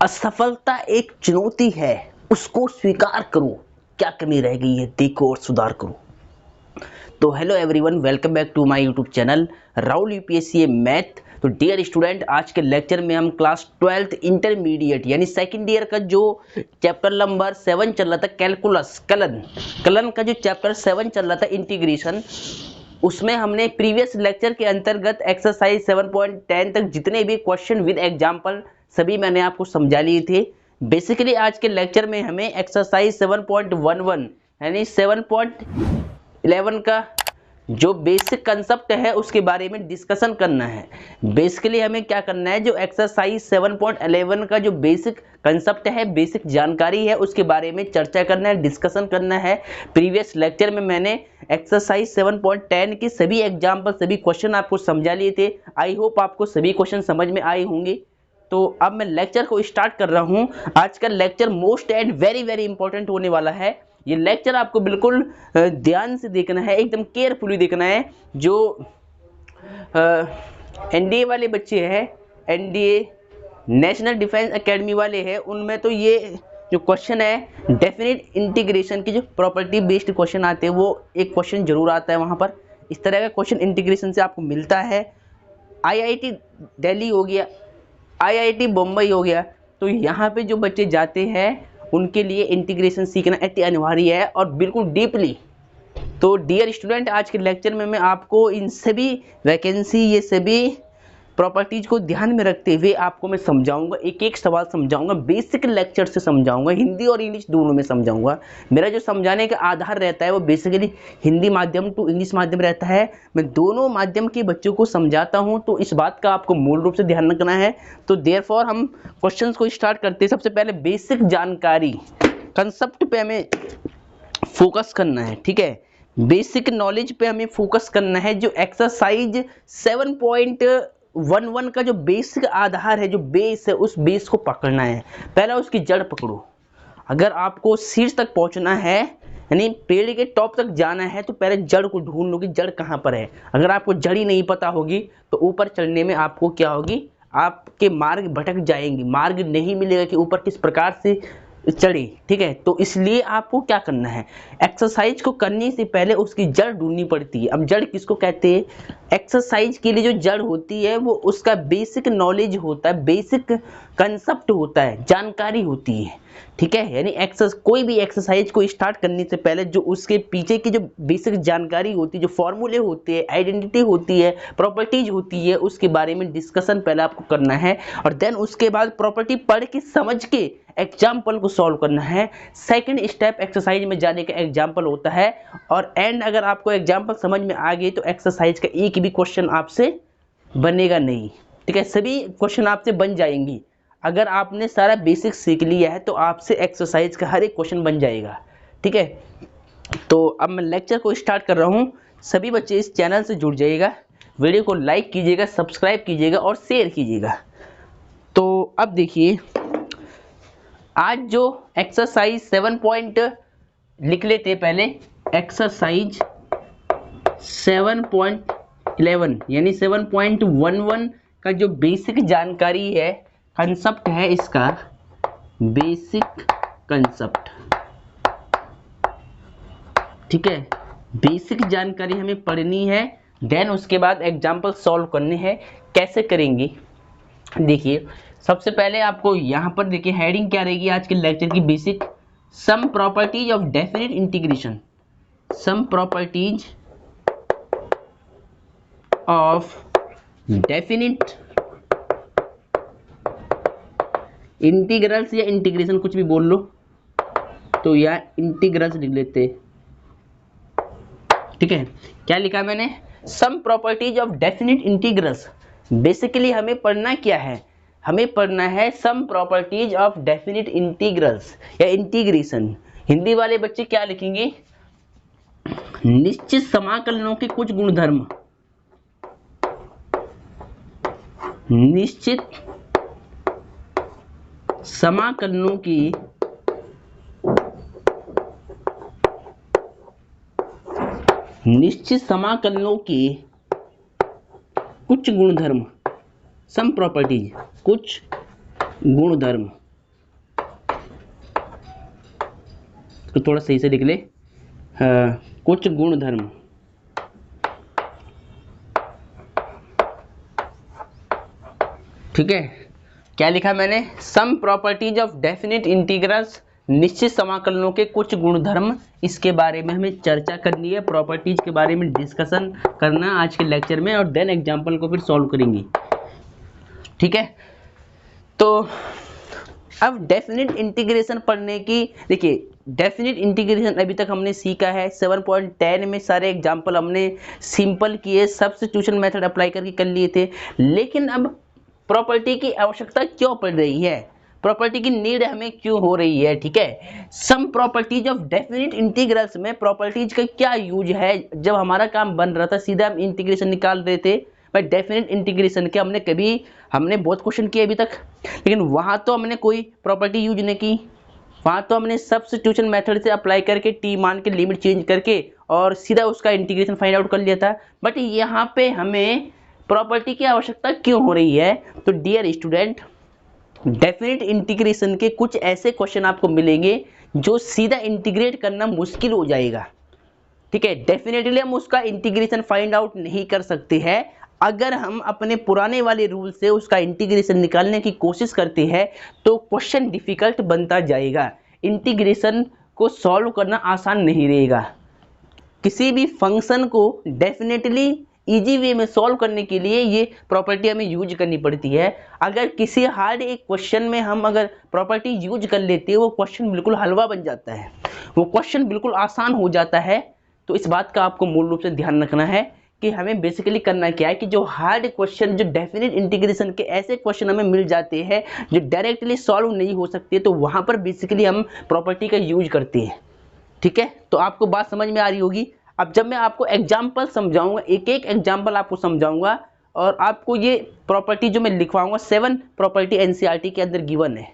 असफलता एक चुनौती है, उसको स्वीकार करो, क्या कमी रह गई है देखो और सुधार करो। तो hello everyone, welcome back to my YouTube channel Rahul UPSC math. तो डियर स्टूडेंट, आज के लेक्चर में हम क्लास 12th इंटरमीडिएट यानी सेकंड ईयर का जो चैप्टर नंबर 7 चल रहा था, कैलकुलस कलन का जो चैप्टर 7 चल रहा था, इंटीग्रेशन, उसमें हमने प्रीवियस लेक्चर के अंतर्गत एक्सरसाइज 7.10 तक जितने भी क्वेश्चन विद एग्जांपल सभी मैंने आपको समझा लिए थे। बेसिकली आज के लेक्चर में हमें एक्सरसाइज 7.11 यानी 7.11 का जो बेसिक कंसेप्ट है उसके बारे में डिस्कशन करना है। बेसिकली हमें क्या करना है, जो एक्सरसाइज 7.11 का जो बेसिक कंसेप्ट है, बेसिक जानकारी है, उसके बारे में चर्चा करना है, डिस्कशन करना है। प्रीवियस लेक्चर में मैंने एक्सरसाइज 7.10 के सभी एग्जाम्पल, सभी क्वेश्चन आपको समझा लिए थे। आई होप आपको सभी क्वेश्चन समझ में आए होंगे। तो अब मैं लेक्चर को स्टार्ट कर रहा हूँ। आज का lecture most and very very important होने वाला है। ये लेक्चर आपको बिल्कुल ध्यान से देखना है, एकदम केयरफुली देखना है। जो एनडीए वाले बच्चे हैं, एनडीए नेशनल डिफेंस एकेडमी वाले हैं, उनमें तो ये जो क्वेश्चन है डेफिनेट इंटीग्रेशन की जो प्रॉपर्टी बेस्ड क्वेश्चन आते हैं, वो एक क्वेश्चन जरूर आता है वहाँ पर। इस तरह का क्वेश्चन इंटीग्रेशन से आपको मिलता है। आईआईटी दिल्ली हो गया, आईआईटी बम्बई हो गया, तो यहाँ पे जो बच्चे जाते हैं उनके लिए इंटीग्रेशन सीखना अति अनिवार्य है और बिल्कुल डीपली। तो डियर स्टूडेंट, आज के लेक्चर में मैं आपको इन सभी वैकेंसी, ये सभी प्रॉपर्टीज को ध्यान में रखते हुए आपको मैं समझाऊंगा, एक एक सवाल समझाऊंगा, बेसिक लेक्चर से समझाऊंगा, हिंदी और इंग्लिश दोनों में समझाऊंगा। मेरा जो समझाने का आधार रहता है वो बेसिकली हिंदी माध्यम टू इंग्लिश माध्यम रहता है। मैं दोनों माध्यम के बच्चों को समझाता हूं, तो इस बात का आपको मूल रूप से ध्यान रखना है। तो देयरफॉर हम क्वेश्चंस को स्टार्ट करते हैं। सबसे पहले बेसिक जानकारी, कंसेप्ट पे हमें फोकस करना है, ठीक है। बेसिक नॉलेज पे हमें फोकस करना है। जो एक्सरसाइज 7.11 का जो बेसिक आधार है, जो बेस है, उस बेस को पकड़ना है। पहला उसकी जड़ पकड़ो। अगर आपको शीर्ष तक पहुंचना है, यानी पेड़ के टॉप तक जाना है, तो पहले जड़ को ढूंढ लो कि जड़ कहाँ पर है। अगर आपको जड़ ही नहीं पता होगी तो ऊपर चढ़ने में आपको क्या होगी, आपके मार्ग भटक जाएंगे, मार्ग नहीं मिलेगा कि ऊपर किस प्रकार से चढ़े, ठीक है। तो इसलिए आपको क्या करना है, एक्सरसाइज को करने से पहले उसकी जड़ ढूंढनी पड़ती है। अब जड़ किसको कहते हैं, एक्सरसाइज के लिए जो जड़ होती है वो उसका बेसिक नॉलेज होता है, बेसिक कंसेप्ट होता है, जानकारी होती है, ठीक है। यानी कोई भी एक्सरसाइज को स्टार्ट करने से पहले जो उसके पीछे की जो बेसिक जानकारी होती है, जो फॉर्मूले होते हैं, आइडेंटिटी होती है, प्रॉपर्टीज होती है, उसके बारे में डिस्कशन पहले आपको करना है। और देन उसके बाद प्रॉपर्टी पढ़ के समझ के एग्जाम्पल को सॉल्व करना है। सेकंड स्टेप एक्सरसाइज में जाने का एग्जाम्पल होता है। और एंड अगर आपको एग्जाम्पल समझ में आ गए तो एक्सरसाइज का एक भी क्वेश्चन आपसे बनेगा नहीं, ठीक है। सभी क्वेश्चन आपसे बन जाएंगी। अगर आपने सारा बेसिक सीख लिया है तो आपसे एक्सरसाइज का हर एक क्वेश्चन बन जाएगा, ठीक है। तो अब मैं लेक्चर को स्टार्ट कर रहा हूँ। सभी बच्चे इस चैनल से जुड़ जाइएगा, वीडियो को लाइक कीजिएगा, सब्सक्राइब कीजिएगा और शेयर कीजिएगा। तो अब देखिए, आज जो एक्सरसाइज 7 लिख लेते हैं पहले। एक्सरसाइज 7.11 यानी 7.11 का जो बेसिक जानकारी है, कंसेप्ट है इसका, बेसिक कंसेप्ट, ठीक है। बेसिक जानकारी हमें पढ़नी है, देन उसके बाद एग्जाम्पल सॉल्व करने हैं। कैसे करेंगे, देखिए सबसे पहले आपको यहाँ पर देखिए हेडिंग क्या रहेगी आज के लेक्चर की, basic some properties of definite integration, some properties of definite integrals, या इंटीग्रेशन कुछ भी बोल लो, तो या इंटीग्रल्स लिख लेते, ठीक है। क्या लिखा मैंने, some properties of definite integrals. Basically हमें पढ़ना क्या है, हमें पढ़ना है some properties of definite integrals या इंटीग्रेशन। हिंदी वाले बच्चे क्या लिखेंगे, निश्चित समाकलनों के कुछ गुणधर्म, निश्चित समाकलनों की कुछ गुणधर्म, सम प्रॉपर्टीज, कुछ गुणधर्म, तो थोड़ा सही से लिख ले, कुछ गुणधर्म, ठीक है। क्या लिखा मैंने, some properties of definite integrals, निश्चित समाकलनों के कुछ गुणधर्म, इसके बारे में हमें चर्चा करनी है, प्रॉपर्टीज के बारे में डिस्कशन करना आज के लेक्चर में, और देन एग्जाम्पल को फिर सॉल्व करेंगे, ठीक है। तो अब डेफिनिट इंटीग्रेशन पढ़ने की, देखिए डेफिनिट इंटीग्रेशन अभी तक हमने सीखा है 7.10 में सारे एग्जाम्पल हमने सिंपल किए, सब्स्टिट्यूशन मेथड अप्लाई करके कर लिए थे। लेकिन अब प्रॉपर्टी की आवश्यकता क्यों पड़ रही है, प्रॉपर्टी की नीड हमें क्यों हो रही है, ठीक है। Some properties of definite integrals में प्रॉपर्टीज का क्या यूज है, जब हमारा काम बन रहा था सीधा हम इंटीग्रेशन निकाल रहे थे, भाई डेफिनिट इंटीग्रेशन के हमने बहुत क्वेश्चन किए अभी तक, लेकिन वहाँ तो हमने कोई प्रॉपर्टी यूज नहीं की, वहाँ तो हमने सब्स्टिट्यूशन मेथड से अप्लाई करके टी मान के लिमिट चेंज करके और सीधा उसका इंटीग्रेशन फाइंड आउट कर लिया था। बट यहाँ पे हमें प्रॉपर्टी की आवश्यकता क्यों हो रही है, तो डियर स्टूडेंट, डेफिनिट इंटीग्रेशन के कुछ ऐसे क्वेश्चन आपको मिलेंगे जो सीधा इंटीग्रेट करना मुश्किल हो जाएगा, ठीक है। डेफिनेटली हम उसका इंटीग्रेशन फाइंड आउट नहीं कर सकते हैं, अगर हम अपने पुराने वाले रूल से उसका इंटीग्रेशन निकालने की कोशिश करते हैं तो क्वेश्चन डिफिकल्ट बनता जाएगा, इंटीग्रेशन को सॉल्व करना आसान नहीं रहेगा। किसी भी फंक्शन को डेफिनेटली इजी वे में सॉल्व करने के लिए ये प्रॉपर्टी हमें यूज करनी पड़ती है। अगर किसी हार्ड एक क्वेश्चन में हम अगर प्रॉपर्टी यूज कर लेते हैं, वो क्वेश्चन बिल्कुल हलवा बन जाता है, वो क्वेश्चन बिल्कुल आसान हो जाता है। तो इस बात का आपको मूल रूप से ध्यान रखना है कि हमें बेसिकली करना क्या है कि जो हार्ड क्वेश्चन, जो डेफिनेट इंटीग्रेशन के ऐसे क्वेश्चन हमें मिल जाते हैं जो डायरेक्टली सॉल्व नहीं हो सकते, तो वहाँ पर बेसिकली हम प्रॉपर्टी का यूज करते हैं, ठीक है। तो आपको बात समझ में आ रही होगी। अब जब मैं आपको एग्जाम्पल समझाऊंगा, एक एक एग्जाम्पल आपको समझाऊंगा, और आपको ये प्रॉपर्टी जो मैं लिखवाऊंगा 7 प्रॉपर्टी एनसीईआरटी के अंदर गिवन है,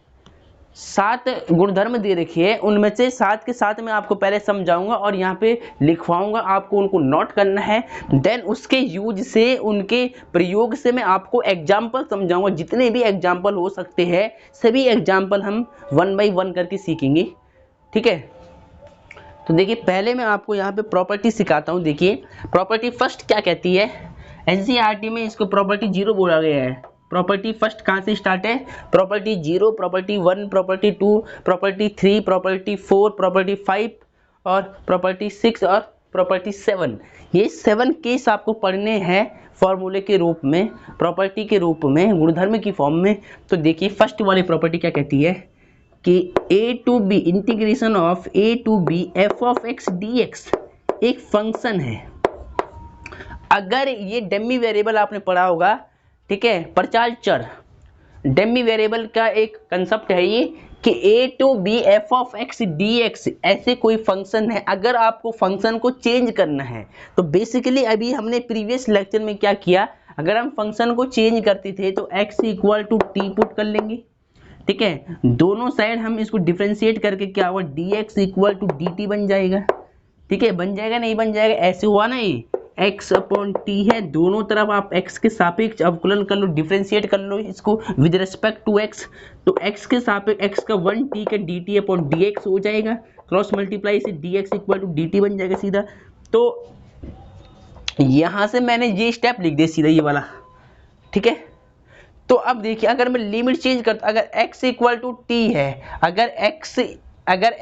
7 गुणधर्म दे रखी है, उनमें से 7 के साथ मैं आपको पहले समझाऊंगा और यहाँ पे लिखवाऊंगा, आपको उनको नोट करना है। देन उसके यूज से, उनके प्रयोग से मैं आपको एग्जाम्पल समझाऊंगा, जितने भी एग्जाम्पल हो सकते हैं सभी एग्जाम्पल हम 1 बाई 1 करके सीखेंगे, ठीक है। तो देखिए पहले मैं आपको यहाँ पे प्रॉपर्टी सिखाता हूँ। देखिए प्रॉपर्टी फर्स्ट क्या कहती है, एनसीईआरटी में इसको प्रॉपर्टी 0 बोला गया है। प्रॉपर्टी फर्स्ट कहाँ से स्टार्ट है, property 0, property 1, property 2, property 3, property 4, property 5 और प्रॉपर्टी 6 और प्रॉपर्टी 7। ये 7 केस आपको पढ़ने हैं फॉर्मूले के रूप में, प्रॉपर्टी के रूप में, गुणधर्म की फॉर्म में। तो देखिए फर्स्ट वाली प्रॉपर्टी क्या कहती है कि a to b integration of a to b f of x d x एक फंक्शन है। अगर ये डेमी वेरिएबल आपने पढ़ा होगा, ठीक है, प्रचाल चर, डेमी वेरिएबल का एक कंसेप्ट है ये कि a to b f of x d x ऐसे कोई फंक्शन है। अगर आपको फंक्शन को चेंज करना है तो बेसिकली अभी हमने प्रीवियस लेक्चर में क्या किया, अगर हम फंक्शन को चेंज करते थे तो x equal to t put कर लेंगे, ठीक है। दोनों साइड हम इसको डिफरेंशिएट करके क्या होगा, dx इक्वल टू dt बन जाएगा, ठीक है। बन जाएगा नहीं बन जाएगा, ऐसे हुआ ना, ये x अपॉन टी है, दोनों तरफ आप x के सापेक्ष अवकलन कर लो, डिफरेंशिएट कर लो इसको विद रिस्पेक्ट टू x, तो x के सापेक्ष x का 1 t का dt अपॉन dx हो जाएगा, क्रॉस मल्टीप्लाई से dx इक्वल टू dt बन जाएगा सीधा। तो यहाँ से मैंने ये स्टेप लिख दिया सीधा ये वाला, ठीक है। तो अब देखिए अगर मैं लिमिट चेंज करता, अगर x इक्वल टू टी है, अगर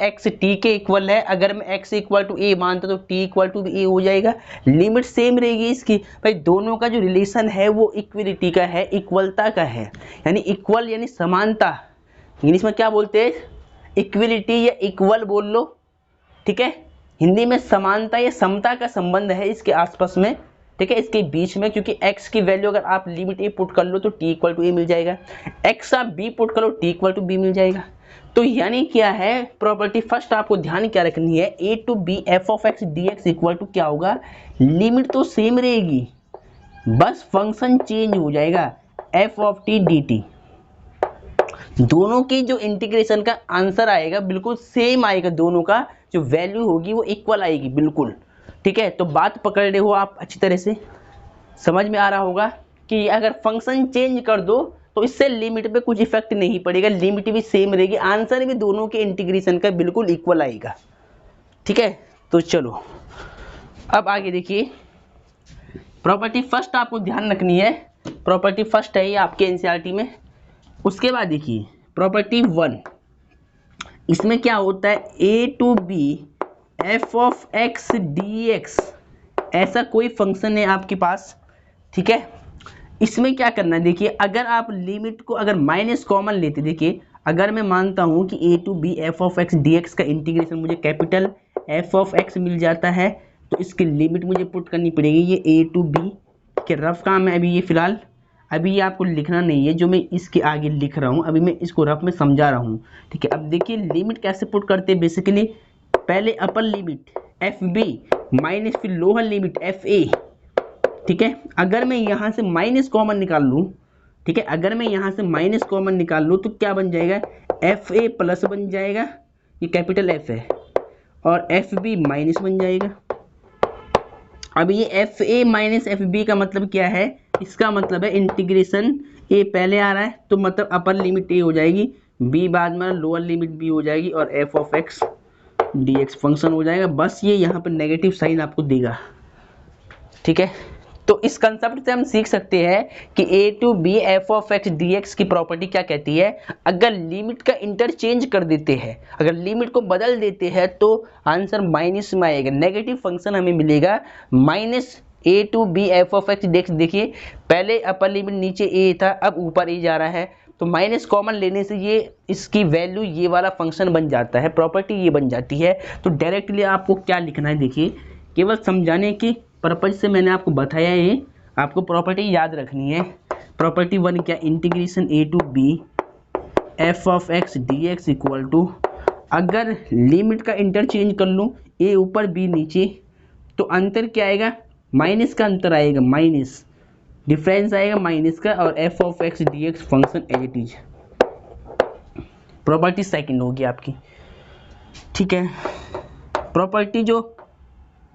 x t के इक्वल है, अगर मैं x इक्वल टू a मानता तो t इक्वल टू a हो जाएगा, लिमिट सेम रहेगी इसकी। भाई दोनों का जो रिलेशन है वो इक्वलिटी का है, इक्वलता का है, यानी इक्वल यानी समानता, इंग्लिश में क्या बोलते हैं, इक्वलिटी या इक्वल बोल लो, ठीक है। हिंदी में समानता या समता का संबंध है इसके आसपास में, ठीक है, इसके बीच में, क्योंकि x की वैल्यू अगर आप लिमिट a पुट कर लो तो t इक्वल टू a मिल जाएगा, x आप b पुट करो t इक्वल टू b मिल जाएगा। तो यानी क्या है, प्रॉपर्टी फर्स्ट आपको ध्यान क्या रखनी है, a to b f of x d x equal to क्या होगा, लिमिट तो सेम रहेगी, बस फंक्शन चेंज हो जाएगा, F of T D T. दोनों की जो इंटीग्रेशन का आंसर आएगा बिल्कुल सेम आएगा, दोनों का जो वैल्यू होगी वो इक्वल आएगी बिल्कुल, ठीक है। तो बात पकड़ रहे हो आप अच्छी तरह से, समझ में आ रहा होगा कि अगर फंक्शन चेंज कर दो तो इससे लिमिट पे कुछ इफेक्ट नहीं पड़ेगा, लिमिट भी सेम रहेगी, आंसर भी दोनों के इंटीग्रेशन का बिल्कुल इक्वल आएगा, ठीक है, तो चलो अब आगे देखिए, प्रॉपर्टी फर्स्ट आपको ध्यान रखनी है, प्रॉपर्टी फर्स्ट है ये आपके एनसीईआरटी में। उसके बाद देखिए प्रॉपर्टी 1, इसमें क्या होता है, a to b f of x d x, ऐसा कोई फंक्शन है आपके पास, ठीक है। इसमें क्या करना है, देखिए अगर आप लिमिट को अगर माइनस कॉमन लेते, देखिए अगर मैं मानता हूं कि a to b f of x d x का इंटीग्रेशन मुझे कैपिटल एफ ऑफ एक्स मिल जाता है, तो इसकी लिमिट मुझे पुट करनी पड़ेगी, ये ए टू बी के रफ काम है अभी ये फिलहाल, अभी ये आपको लिखना नहीं है, जो मैं इसके आगे लिख रहा हूँ अभी मैं इसको रफ में समझा रहा हूँ, ठीक है। अब देखिए लिमिट कैसे पुट करते हैं, बेसिकली पहले upper limit f b minus फिर लोअर लिमिट एफ ए, ठीक है। अगर मैं यहाँ से माइनस कॉमन निकाल लूँ, ठीक है, अगर मैं यहाँ से माइनस कॉमन निकाल लूँ तो क्या बन जाएगा, एफ ए प्लस बन जाएगा, ये कैपिटल एफ है, और एफ बी माइनस बन जाएगा। अब ये f a minus f b का मतलब क्या है, इसका मतलब है इंटीग्रेशन ए पहले आ रहा है तो मतलब अपर लिमिट ए हो जाएगी, बी बाद में लोअर लिमिट बी हो जाएगी, और f of x d x function हो जाएगा। बस ये यहाँ पर नेगेटिव साइन आपको देगा, ठीक है। तो इस कंसेप्ट से हम सीख सकते हैं कि a to b f of x d x की प्रॉपर्टी क्या कहती है, अगर लिमिट का इंटरचेंज कर देते हैं, अगर लिमिट को बदल देते हैं तो आंसर माइनस में आएगा, नेगेटिव फंक्शन हमें मिलेगा minus a to b f of x d x. देखिए पहले अपर लिमिट नीचे ए था, अब ऊपर ए जा रहा है, तो माइनस कॉमन लेने से ये इसकी वैल्यू ये वाला फंक्शन बन जाता है, प्रॉपर्टी ये बन जाती है। तो डायरेक्टली आपको क्या लिखना है, देखिए केवल समझाने की पर्पज से मैंने आपको बताया है, आपको प्रॉपर्टी याद रखनी है। प्रॉपर्टी 1 क्या, integration a to b f of x d x equal to, अगर लिमिट का इंटरचेंज कर लूँ ए ऊपर बी नीचे, तो अंतर क्या आएगा, माइनस का अंतर आएगा, माइनस डिफरेंस आएगा माइनस का, और f of x d x function as it is. Property second होगी आपकी, ठीक है। प्रॉपर्टी जो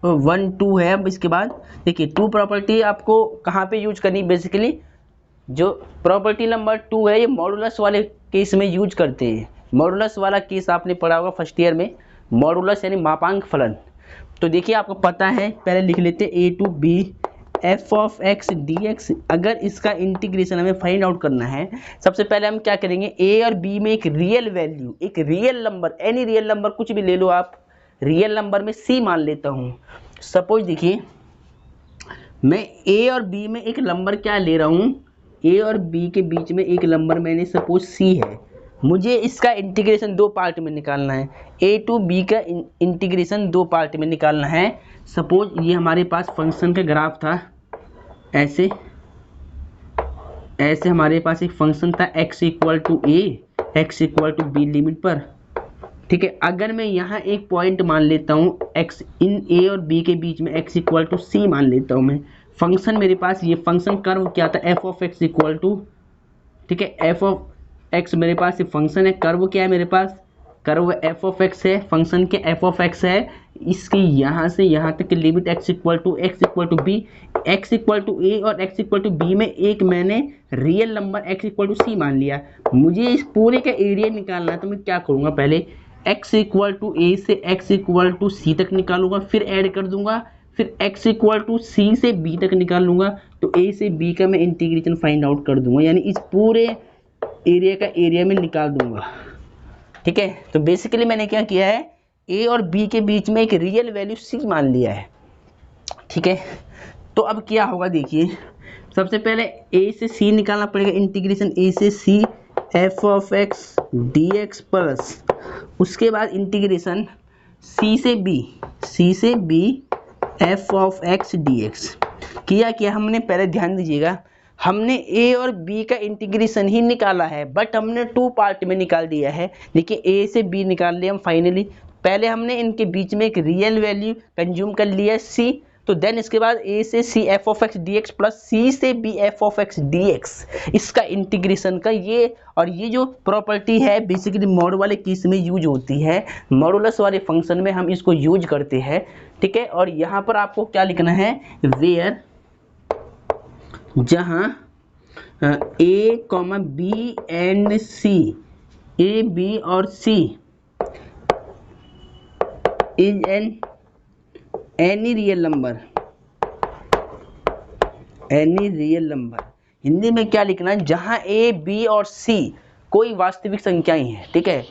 1 2 है, अब इसके बाद देखिए 2 प्रॉपर्टी आपको कहाँ पे यूज करनी, बेसिकली जो प्रॉपर्टी नंबर 2 है ये मॉडुलस वाले केस में यूज करते हैं। मॉडुलस वाला केस आपने पढ़ा होगा फर्स्ट ईयर में, मॉडुलस यानी मापांक फलन। तो देखिए आपको पता है, पहले लिख लेते a to b f of x d x, अगर इसका इंटीग्रेशन हमें फाइंड आउट करना है, सबसे पहले हम क्या करेंगे, ए और बी में एक रियल वैल्यू, एक real number, any real number कुछ भी ले लो आप, रियल नंबर में सी मान लेता हूँ। सपोज देखिए मैं ए और बी में एक नंबर क्या ले रहा हूँ, ए और बी के बीच में एक नंबर मैंने सपोज सी है, मुझे इसका इंटीग्रेशन 2 पार्ट में निकालना है, ए टू बी का इंटीग्रेशन 2 पार्ट में निकालना है। सपोज ये हमारे पास फंक्शन का ग्राफ था, ऐसे ऐसे हमारे पास एक फंक्शन था x equal to a x equal to b limit पर, ठीक है। अगर मैं यहाँ एक पॉइंट मान लेता हूँ x इन a और b के बीच में x इक्वल टू सी मान लेता हूँ मैं, फंक्शन मेरे पास ये फंक्शन कर्व क्या था, f of x equal to, ठीक है, f ऑफ x मेरे पास ये फंक्शन है, कर्व क्या है मेरे पास, कर्व f ऑफ x है, फंक्शन के f ऑफ x है, इसकी यहाँ से यहाँ तक की limit x equal to b, x equal to a और x इक्वल टू b में एक मैंने real number x equal to c मान लिया। मुझे इस पूरे का एरिया निकालना है, तो मैं क्या करूँगा, पहले x इक्वल टू a से x इक्वल टू c तक निकालूंगा, फिर ऐड कर दूंगा, फिर x इक्वल टू c से b तक निकाल लूँगा, तो a से b का मैं इंटीग्रेशन फाइंड आउट कर दूंगा, यानी इस पूरे एरिया का एरिया में निकाल दूंगा, ठीक है। तो बेसिकली मैंने क्या किया है, a और b के बीच में एक रियल वैल्यू c मान लिया है, ठीक है। तो अब क्या होगा, देखिए सबसे पहले a से c निकालना पड़ेगा, इंटीग्रेशन a से c f of x dx plus, उसके बाद इंटीग्रेशन c से b f of x dx किया हमने, पहले ध्यान दीजिएगा, हमने a और b का इंटीग्रेशन ही निकाला है, बट हमने 2 पार्ट में निकाल दिया है। देखिए a से b निकाल लिया हम फाइनली, पहले हमने इनके बीच में एक रियल वैल्यू कंज्यूम कर लिया c, तो देन इसके बाद a से c f of x dx plus c से b f of x dx, इसका इंटीग्रेशन का ये, और ये जो प्रॉपर्टी है बेसिकली मॉड वाले केस में यूज होती है, मॉडुलस वाले फंक्शन में हम इसको यूज करते हैं, ठीक है। और यहाँ पर आपको क्या लिखना है, वेयर, जहाँ a, b and c, a b और c is any real number, any real number Hindi में क्या लिखना है, जहां ए बी और सी कोई वास्तविक संख्याएं हैं, ठीक है,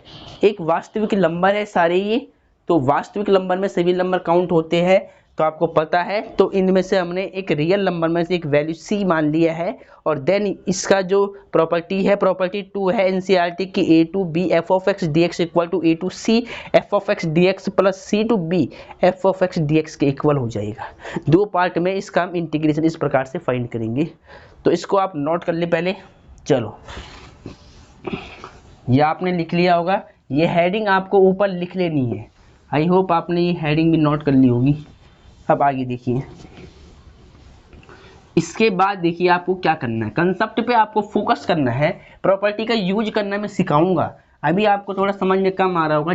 एक वास्तविक नंबर है सारे ये, तो वास्तविक नंबर में सभी नंबर काउंट होते हैं, तो आपको पता है, तो इनमें से हमने एक रियल नंबर में से एक वैल्यू सी मान लिया है, और देन इसका जो प्रॉपर्टी है, प्रॉपर्टी 2 है एनसीईआरटी की, a to b f of x d x equal to a to c f of x d x plus c to b f of x d x के equal हो जाएगा। दो part में इसका हम integration इस प्रकार से फाइंड करेंगे, तो इसको आप नोट कर ले पहले। चलो, ये आपने लिख लिया होगा, ये हेडिंग आपको ऊपर लिख लेनी है, आई होप आपने ये हेडिंग भी नोट कर ली होगी। अब आगे देखिए, इसके बाद देखिए आपको क्या करना है, कंसेप्ट पे आपको फोकस करना है, प्रॉपर्टी का यूज करना मैं सिखाऊंगा। अभी आपको थोड़ा समझ में कम आ रहा होगा,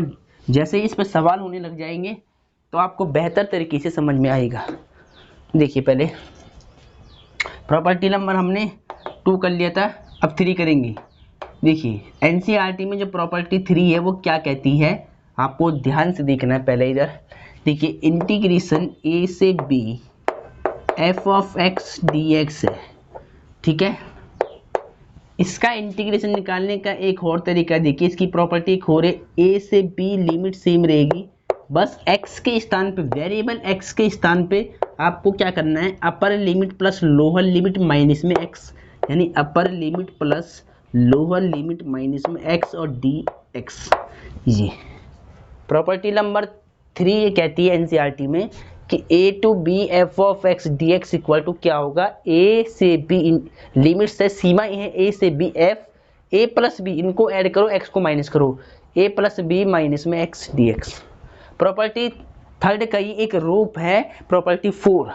जैसे ही इस पर सवाल होने लग जाएंगे तो आपको बेहतर तरीके से समझ में आएगा। देखिए, पहले प्रॉपर्टी नंबर हमने 2 कर लिया था, अब 3 करेंगे। देखिए, एनसीईआरटी में जो प्रॉपर्टी 3 है वो क्या कहती है, आपको ध्यान से देखना है। पहले इधर देखिए, इंटीग्रेशन ए से b f of x d x है, ठीक है। इसका इंटीग्रेशन निकालने का एक और तरीका देखिए, इसकी प्रॉपर्टी एक और है, ए से बी लिमिट सेम रहेगी, बस x के स्थान पे, वेरिएबल x के स्थान पे आपको क्या करना है, upper limit plus lower limit minus में x, यानी upper limit plus lower limit minus में x और dx। ये प्रॉपर्टी नंबर 3 ये कहती है एनसीईआरटी में कि a to b f of x d x equal to क्या होगा, a से b, लिमिट से सीमाएं हैं a से b, f a plus b, इनको ऐड करो, x को माइनस करो, a प्लस b माइनस में x dx। प्रॉपर्टी 3 का ही एक रूप है प्रॉपर्टी 4,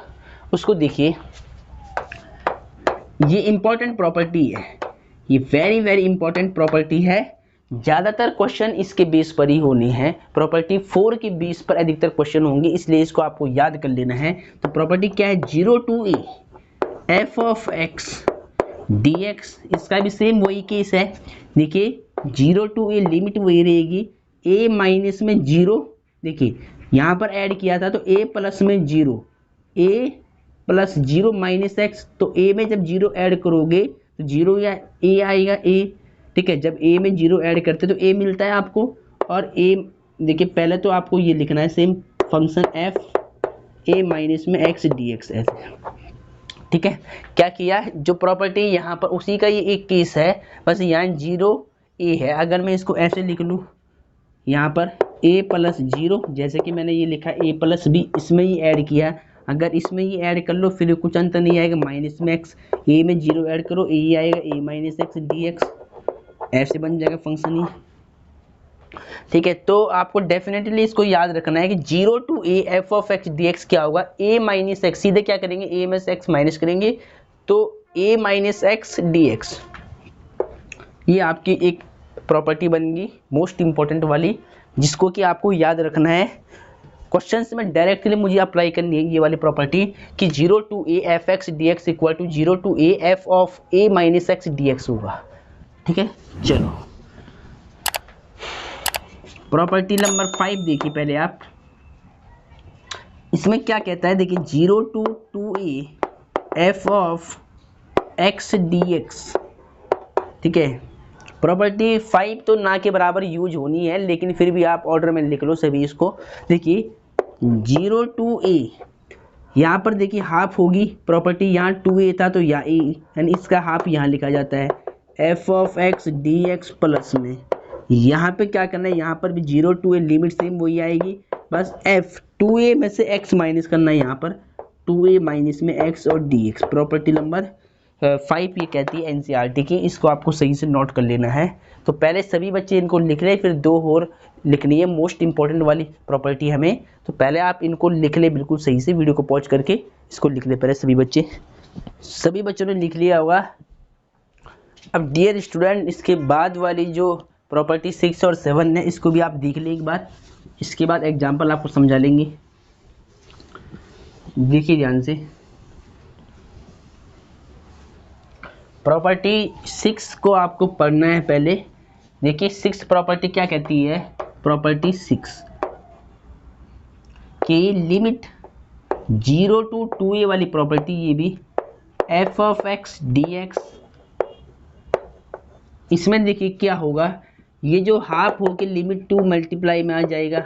उसको देखिए, ये इंपॉर्टेंट प्रॉपर्टी है, ये वेरी वेरी इंपॉर्टेंट प्रॉपर्टी है, ज़्यादातर क्वेश्चन इसके बेस पर ही होने हैं, प्रॉपर्टी 4 के बेस पर अधिकतर क्वेश्चन होंगे, इसलिए इसको आपको याद कर लेना है। तो प्रॉपर्टी क्या है, 0 to a f of x d x, इसका भी सेम वही केस है। देखिए, 0 टू ए लिमिट वही रहेगी, ए माइनस में 0, देखिए यहाँ पर ऐड किया था तो a प्लस में 0, a प्लस 0 माइनस एक्स, तो a में जब 0 ऐड करोगे तो 0 या a आएगा a, ठीक है। जब a में 0 ऐड करते तो a मिलता है आपको, और a देखिए पहले तो आपको ये लिखना है same function f a minus में x dx ऐसे, ठीक है। क्या किया, जो प्रॉपर्टी यहाँ पर उसी का ये एक केस है, बस यहाँ 0 a है, अगर मैं इसको ऐसे लिख लूँ, यहाँ पर a प्लस 0, जैसे कि मैंने ये लिखा a प्लस b, इसमें ही ऐड किया, अगर इसमें ही ऐड कर लो फिर कुछ अंतर नहीं आएगा, माइनस में x, a में 0 ऐड करो, a आएगा a minus x d x, ऐसे बन जाएगा फंक्शन ही, ठीक है। तो आपको डेफिनेटली इसको याद रखना है कि 0 to a f of x d x क्या होगा, a माइनस एक्स, सीधे क्या करेंगे, a में से x माइनस करेंगे तो a minus x d x, ये आपकी एक प्रॉपर्टी बनेगी मोस्ट इंपॉर्टेंट वाली, जिसको कि आपको याद रखना है। क्वेश्चंस में डायरेक्टली मुझे अप्लाई करनी है ये वाली प्रॉपर्टी कि 0 to a f x d x equal to 0 to a f of a minus x d x होगा, ठीक है। चलो, प्रॉपर्टी नंबर 5 देखिए पहले आप, इसमें क्या कहता है, देखिए 0 to a f of x d x, ठीक है। प्रॉपर्टी 5 तो ना के बराबर यूज होनी है, लेकिन फिर भी आप ऑर्डर में लिख लो सभी इसको। देखिए 0 टू ए, यहाँ पर देखिए हाफ होगी प्रॉपर्टी, यहाँ 2a था तो यहाँ a, यानी इसका हाफ यहाँ लिखा जाता है, F of x d x plus में, यहाँ पे क्या करना है, यहाँ पर भी 0 टू ए लिमिट सेम वही आएगी, बस f 2a में से x माइनस करना है, यहाँ पर 2a माइनस में x और dx। प्रॉपर्टी नंबर 5 ये कहती है एनसीईआरटी की, इसको आपको सही से नोट कर लेना है। तो पहले सभी बच्चे इनको लिख रहे, फिर 2 और लिखनी है मोस्ट इंपॉर्टेंट वाली प्रॉपर्टी हमें, तो पहले आप इनको लिख ले बिल्कुल सही से, वीडियो को पॉज करके इसको लिख ले पहले सभी बच्चे। सभी बच्चों ने लिख लिया होगा। अब डियर स्टूडेंट, इसके बाद वाली जो प्रॉपर्टी 6 और 7 है, इसको भी आप देख लें एक बार, इसके बाद एग्जाम्पल आपको समझा लेंगे। देखिए ध्यान से, प्रॉपर्टी 6 को आपको पढ़ना है पहले। देखिए 6 प्रॉपर्टी क्या कहती है, प्रॉपर्टी 6 कि लिमिट 0 to 2a वाली प्रॉपर्टी, ये भी f of x dx, इसमें देखिए क्या होगा, ये जो हाफ होके लिमिट 2 मल्टीप्लाई में आ जाएगा,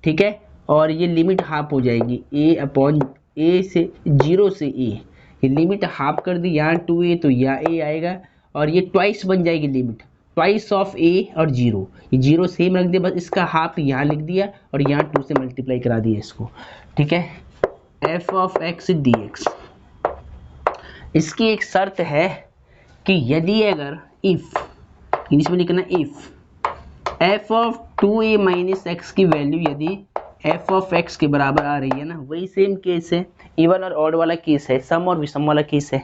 ठीक है, और ये लिमिट हाफ हो जाएगी a अपॉन a से 0 से a, ये लिमिट हाफ कर दी, यहाँ 2a तो यहाँ a आएगा, और ये ट्वाइस बन जाएगी लिमिट, ट्वाइस ऑफ a और 0, ये 0 सेम रख दिया, बस इसका हाफ यहाँ लिख दिया और यहाँ 2 से मल्टीप्लाई करा दिया इसको, ठीक है। f of x dx, इसकी एक शर्त है कि यदि अगर इफ, इंग्लिश में लिखना if f of 2a minus x की वैल्यू यदि f of x के बराबर आ रही है ना, वही सेम केस है, इवन और ऑड वाला केस है, सम और विषम वाला केस है,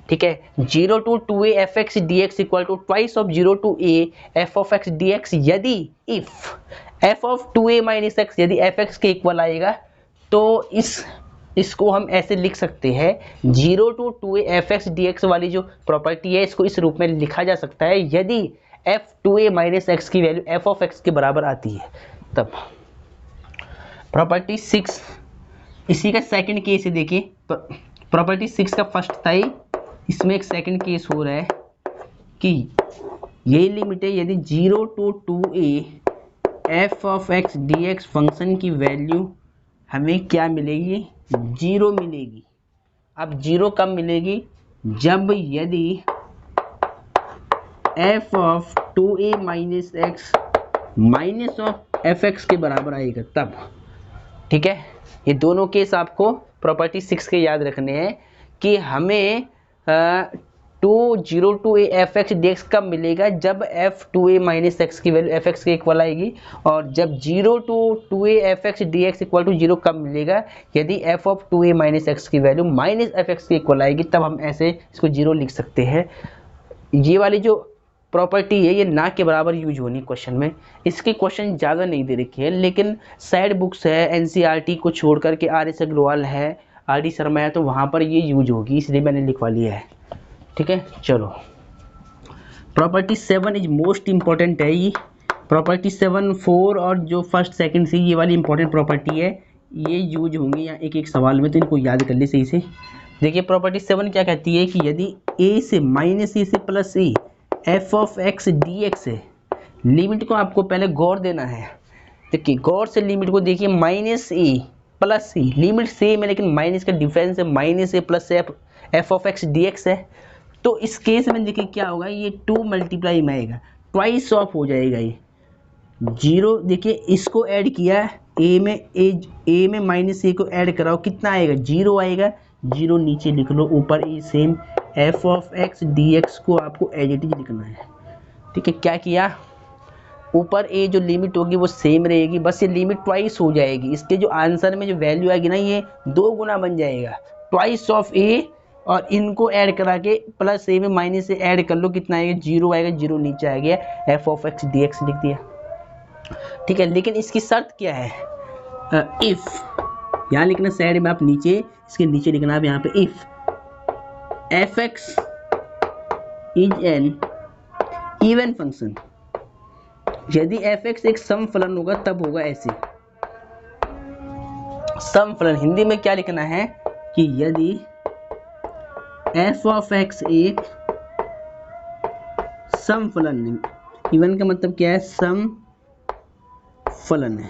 ठीक है। 0 to 2a fx dx equal to twice of 0 to a f of x dx, यदि if f of 2a minus x यदि fx के इक्वल आएगा, तो इसको हम ऐसे लिख सकते हैं, 0 to 2a fx dx वाली जो प्रॉपर्टी है, इसको इस रूप में लिखा जा सकता है यदि f 2a माइनस एक्स की वैल्यू f of x के बराबर आती है तब। प्रॉपर्टी 6, इसी का सेकंड केस है, देखिए प्रॉपर्टी 6 का फर्स्ट था ही, इसमें एक सेकंड केस हो रहा है कि ये लिमिट है, यदि 0 to 2a f of x dx function की वैल्यू हमें क्या मिलेगी, 0 मिलेगी। अब 0 कब मिलेगी, जब यदि f of 2a minus x minus of fx के बराबर आएगा तब, ठीक है। ये दोनों केस आपको प्रॉपर्टी 6 के याद रखने हैं कि हमें 0 to a fx dx कब मिलेगा, जब f 2a माइनस एक्स की वैल्यू fx के इक्वल आएगी, और जब 0 to 2a fx dx equal to 0 कब मिलेगा, यदि f of 2a minus x की वैल्यू माइनस fx के इक्वल आएगी, तब हम ऐसे इसको 0 लिख सकते हैं। ये वाली जो प्रॉपर्टी है ये ना के बराबर यूज होनी क्वेश्चन में, इसके क्वेश्चन ज़्यादा नहीं दे रखे हैं, लेकिन साइड बुक्स है एनसीईआरटी को छोड़ करके आर.एस. अग्रवाल है, आर.डी. शर्मा है, तो वहाँ पर ये यूज होगी, इसलिए मैंने लिखवा लिया है, ठीक है। चलो प्रॉपर्टी 7 इज मोस्ट इम्पॉर्टेंट है, ये प्रॉपर्टी 7 4 और जो फर्स्ट सेकंड से ये वाली इंपॉर्टेंट प्रॉपर्टी है, ये यूज होंगी यहाँ एक एक सवाल में, तो इनको याद कर ले सही से। देखिए प्रॉपर्टी 7 क्या कहती है कि यदि a से माइनस ए से plus a f of x dx है, लिमिट को आपको पहले गौर देना है, देखिए गौर से लिमिट को देखिए, माइनस ए प्लस सी, लिमिट सेम है लेकिन माइनस का डिफरेंस है, minus A plus f of x dx है, तो इस केस में देखिए क्या होगा, ये 2 मल्टीप्लाई में आएगा, ट्वाइस ऑफ हो जाएगा ये 0, देखिए इसको ऐड किया a में माइनस ए को ऐड कराओ, कितना आएगा, 0 आएगा, 0 नीचे लिख लो, ऊपर ए same f of x dx को आपको एज इट इज लिखना है, ठीक है। क्या किया, ऊपर a जो लिमिट होगी वो सेम रहेगी, बस ये लिमिट ट्वाइस हो जाएगी, इसके जो आंसर में जो वैल्यू आएगी ना, ये 2 गुना बन जाएगा, ट्वाइस ऑफ a, और इनको ऐड करा के प्लस a में माइनस से ऐड कर लो, कितना आएगा, 0 आएगा, 0 नीचे आ गया, f of x dx लिख दिया, ठीक है। लेकिन इसकी शर्त क्या है, इफ, यहाँ लिखना साइड में, आप नीचे इसके नीचे लिखना आप यहाँ पे, if fx is an even function, यदि fx एक सम फलन होगा तब होगा ऐसे, सम फलन हिंदी में क्या लिखना है कि यदि f of x एक सम फलन है, इवन का मतलब क्या है, सम फलन है,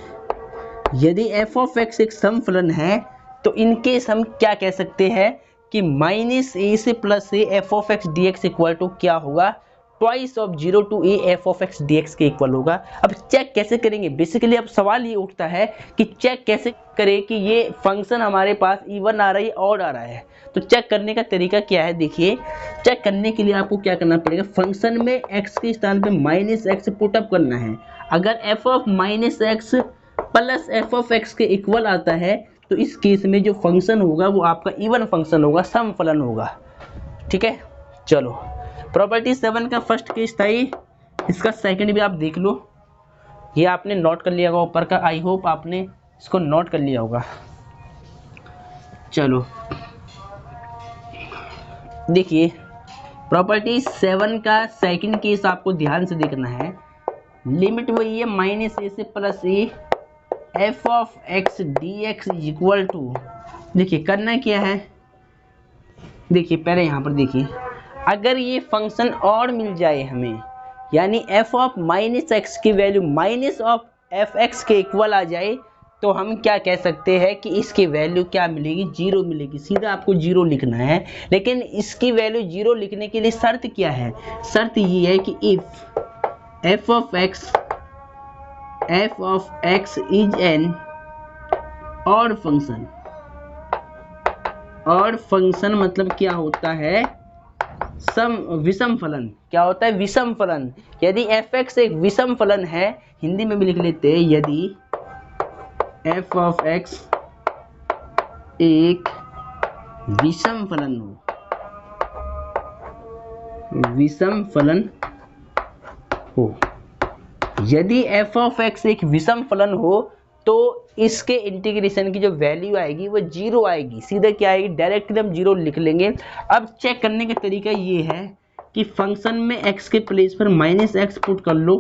यदि f of x एक सम फलन है तो इनके हम क्या कह सकते हैं कि माइनस ए से plus a f of x dx equal to क्या होगा, twice of 0 to a f of x dx के इक्वल होगा। अब चेक कैसे करेंगे, बेसिकली अब सवाल ये उठता है कि चेक कैसे करें कि ये फंक्शन हमारे पास इवन आ रहा है ऑड आ रहा है, तो चेक करने का तरीका क्या है, देखिए चेक करने के लिए आपको क्या करना पड़ेगा, फंक्शन में x के स्थान पे माइनस एक्स पुटअप करना है, अगर f of minus x plus f of x के इक्वल आता है तो इस केस में जो फंक्शन होगा वो आपका इवन फंक्शन होगा, सम फलन होगा, ठीक है। चलो प्रॉपर्टी 7 का फर्स्ट केस था ये, इसका सेकंड भी आप देख लो, ये आपने नोट कर लिया होगा ऊपर का, आई होप आपने इसको नोट कर लिया होगा। चलो देखिए प्रॉपर्टी 7 का सेकंड केस आपको ध्यान से देखना है, लिमिट वही है माइनस ए से plus a f of x d x is equal to, देखिए करना क्या है, देखिए पहले यहाँ पर देखिए, अगर ये फंक्शन और मिल जाए हमें, यानी एफ ऑफ माइनस एक्स की value minus of F x के इक्वल आ जाए, तो हम क्या कह सकते हैं कि इसकी वैल्यू क्या मिलेगी, जीरो मिलेगी। सीधा आपको जीरो लिखना है, लेकिन इसकी वैल्यू जीरो लिखने के लिए शर्त क्या है, शर्त ये है कि if F of x is an odd function, odd function मतलब क्या होता है, विषम फलन। क्या होता है, विषम फलन। यदि एफ एक्स एक विषम फलन है, हिंदी में भी लिख लेते हैं, यदि एफ ऑफ एक्स एक विषम फलन हो, विषम फलन हो, यदि एफ ऑफ एक्स एक विषम फलन हो तो इसके इंटीग्रेशन की जो वैल्यू आएगी वो जीरो आएगी। सीधे क्या आएगी, डायरेक्टली हम जीरो लिख लेंगे। अब चेक करने का तरीका ये है कि फंक्शन में x के प्लेस पर माइनस एक्स पुट कर लो,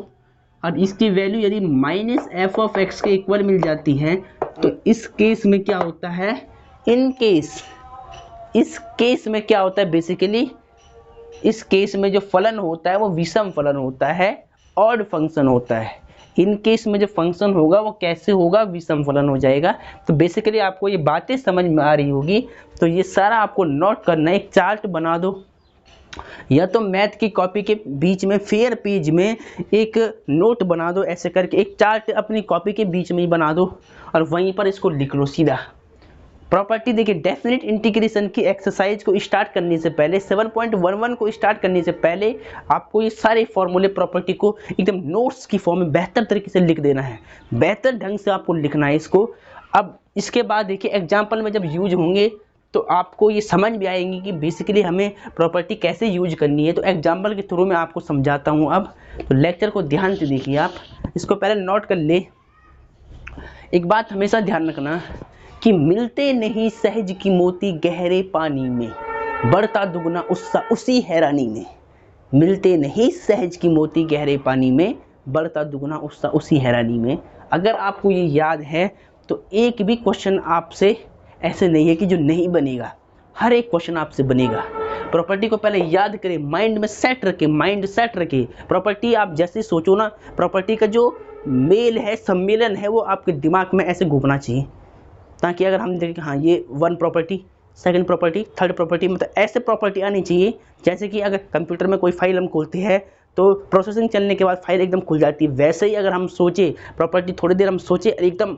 और इसकी वैल्यू यदि माइनस एफ ऑफ एक्स के इक्वल मिल जाती है, तो इस केस में क्या होता है, इस केस में क्या होता है, बेसिकली इस केस में जो फलन होता है वो विषम फलन होता है, ऑड फंक्शन होता है। इन केस में जो फंक्शन होगा वो कैसे होगा, विषम फलन हो जाएगा। तो बेसिकली आपको ये बातें समझ में आ रही होगी, तो ये सारा आपको नोट करना है। एक चार्ट बना दो, या तो मैथ की कॉपी के बीच में फेयर पेज में एक नोट बना दो, ऐसे करके एक चार्ट अपनी कॉपी के बीच में ही बना दो और वहीं पर इसको लिख लो सीधा। प्रॉपर्टी देखिए, डेफिनेट इंटीग्रेशन की एक्सरसाइज को स्टार्ट करने से पहले, 7.11 को स्टार्ट करने से पहले आपको ये सारे फॉर्मूले प्रॉपर्टी को एकदम नोट्स की फॉर्म में बेहतर तरीके से लिख देना है, बेहतर ढंग से आपको लिखना है इसको। अब इसके बाद देखिए एग्जाम्पल में जब यूज होंगे तो आपको ये समझ भी आएंगी कि बेसिकली हमें प्रॉपर्टी कैसे यूज करनी है। तो एग्जाम्पल के थ्रू मैं आपको समझाता हूँ। अब तो लेक्चर को ध्यान से देखिए, आप इसको पहले नोट कर ले। एक बात हमेशा ध्यान रखना कि मिलते नहीं सहज की मोती गहरे पानी में, बढ़ता दुगना उत्साह उसी हैरानी में। मिलते नहीं सहज की मोती गहरे पानी में, बढ़ता दुगना उत्साह उसी हैरानी में। अगर आपको ये याद है तो एक भी क्वेश्चन आपसे ऐसे नहीं है कि जो नहीं बनेगा, हर एक क्वेश्चन आपसे बनेगा। प्रॉपर्टी को पहले याद करें, माइंड में सेट रखें, माइंड सेट रखें। प्रॉपर्टी आप जैसे सोचो ना, प्रॉपर्टी का जो मेल है, सम्मेलन है, वो आपके दिमाग में ऐसे घूमना चाहिए, ताकि अगर हम देखें हाँ ये one property, second property, third property, मतलब ऐसे प्रॉपर्टी आनी चाहिए जैसे कि अगर कंप्यूटर में कोई फाइल हम खोलते हैं तो प्रोसेसिंग चलने के बाद फाइल एकदम खुल जाती है, वैसे ही अगर हम सोचे प्रॉपर्टी, थोड़ी देर हम सोचे एकदम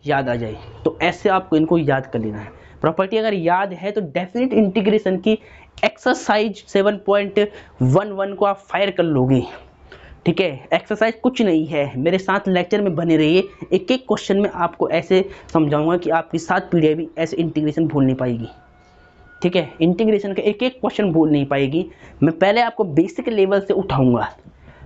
याद आ जाए। तो ऐसे आपको इनको याद कर लेना है। प्रॉपर्टी अगर याद है तो डेफिनेट इंटीग्रेशन की एक्सरसाइज 7.11 को आप फायर कर लोगे। ठीक है, एक्सरसाइज कुछ नहीं है, मेरे साथ लेक्चर में बने रहिए। एक एक क्वेश्चन में आपको ऐसे समझाऊंगा कि आपकी 7 पीढ़ियाँ भी ऐसे इंटीग्रेशन भूल नहीं पाएगी। ठीक है, इंटीग्रेशन का एक एक क्वेश्चन भूल नहीं पाएगी। मैं पहले आपको बेसिक लेवल से उठाऊंगा।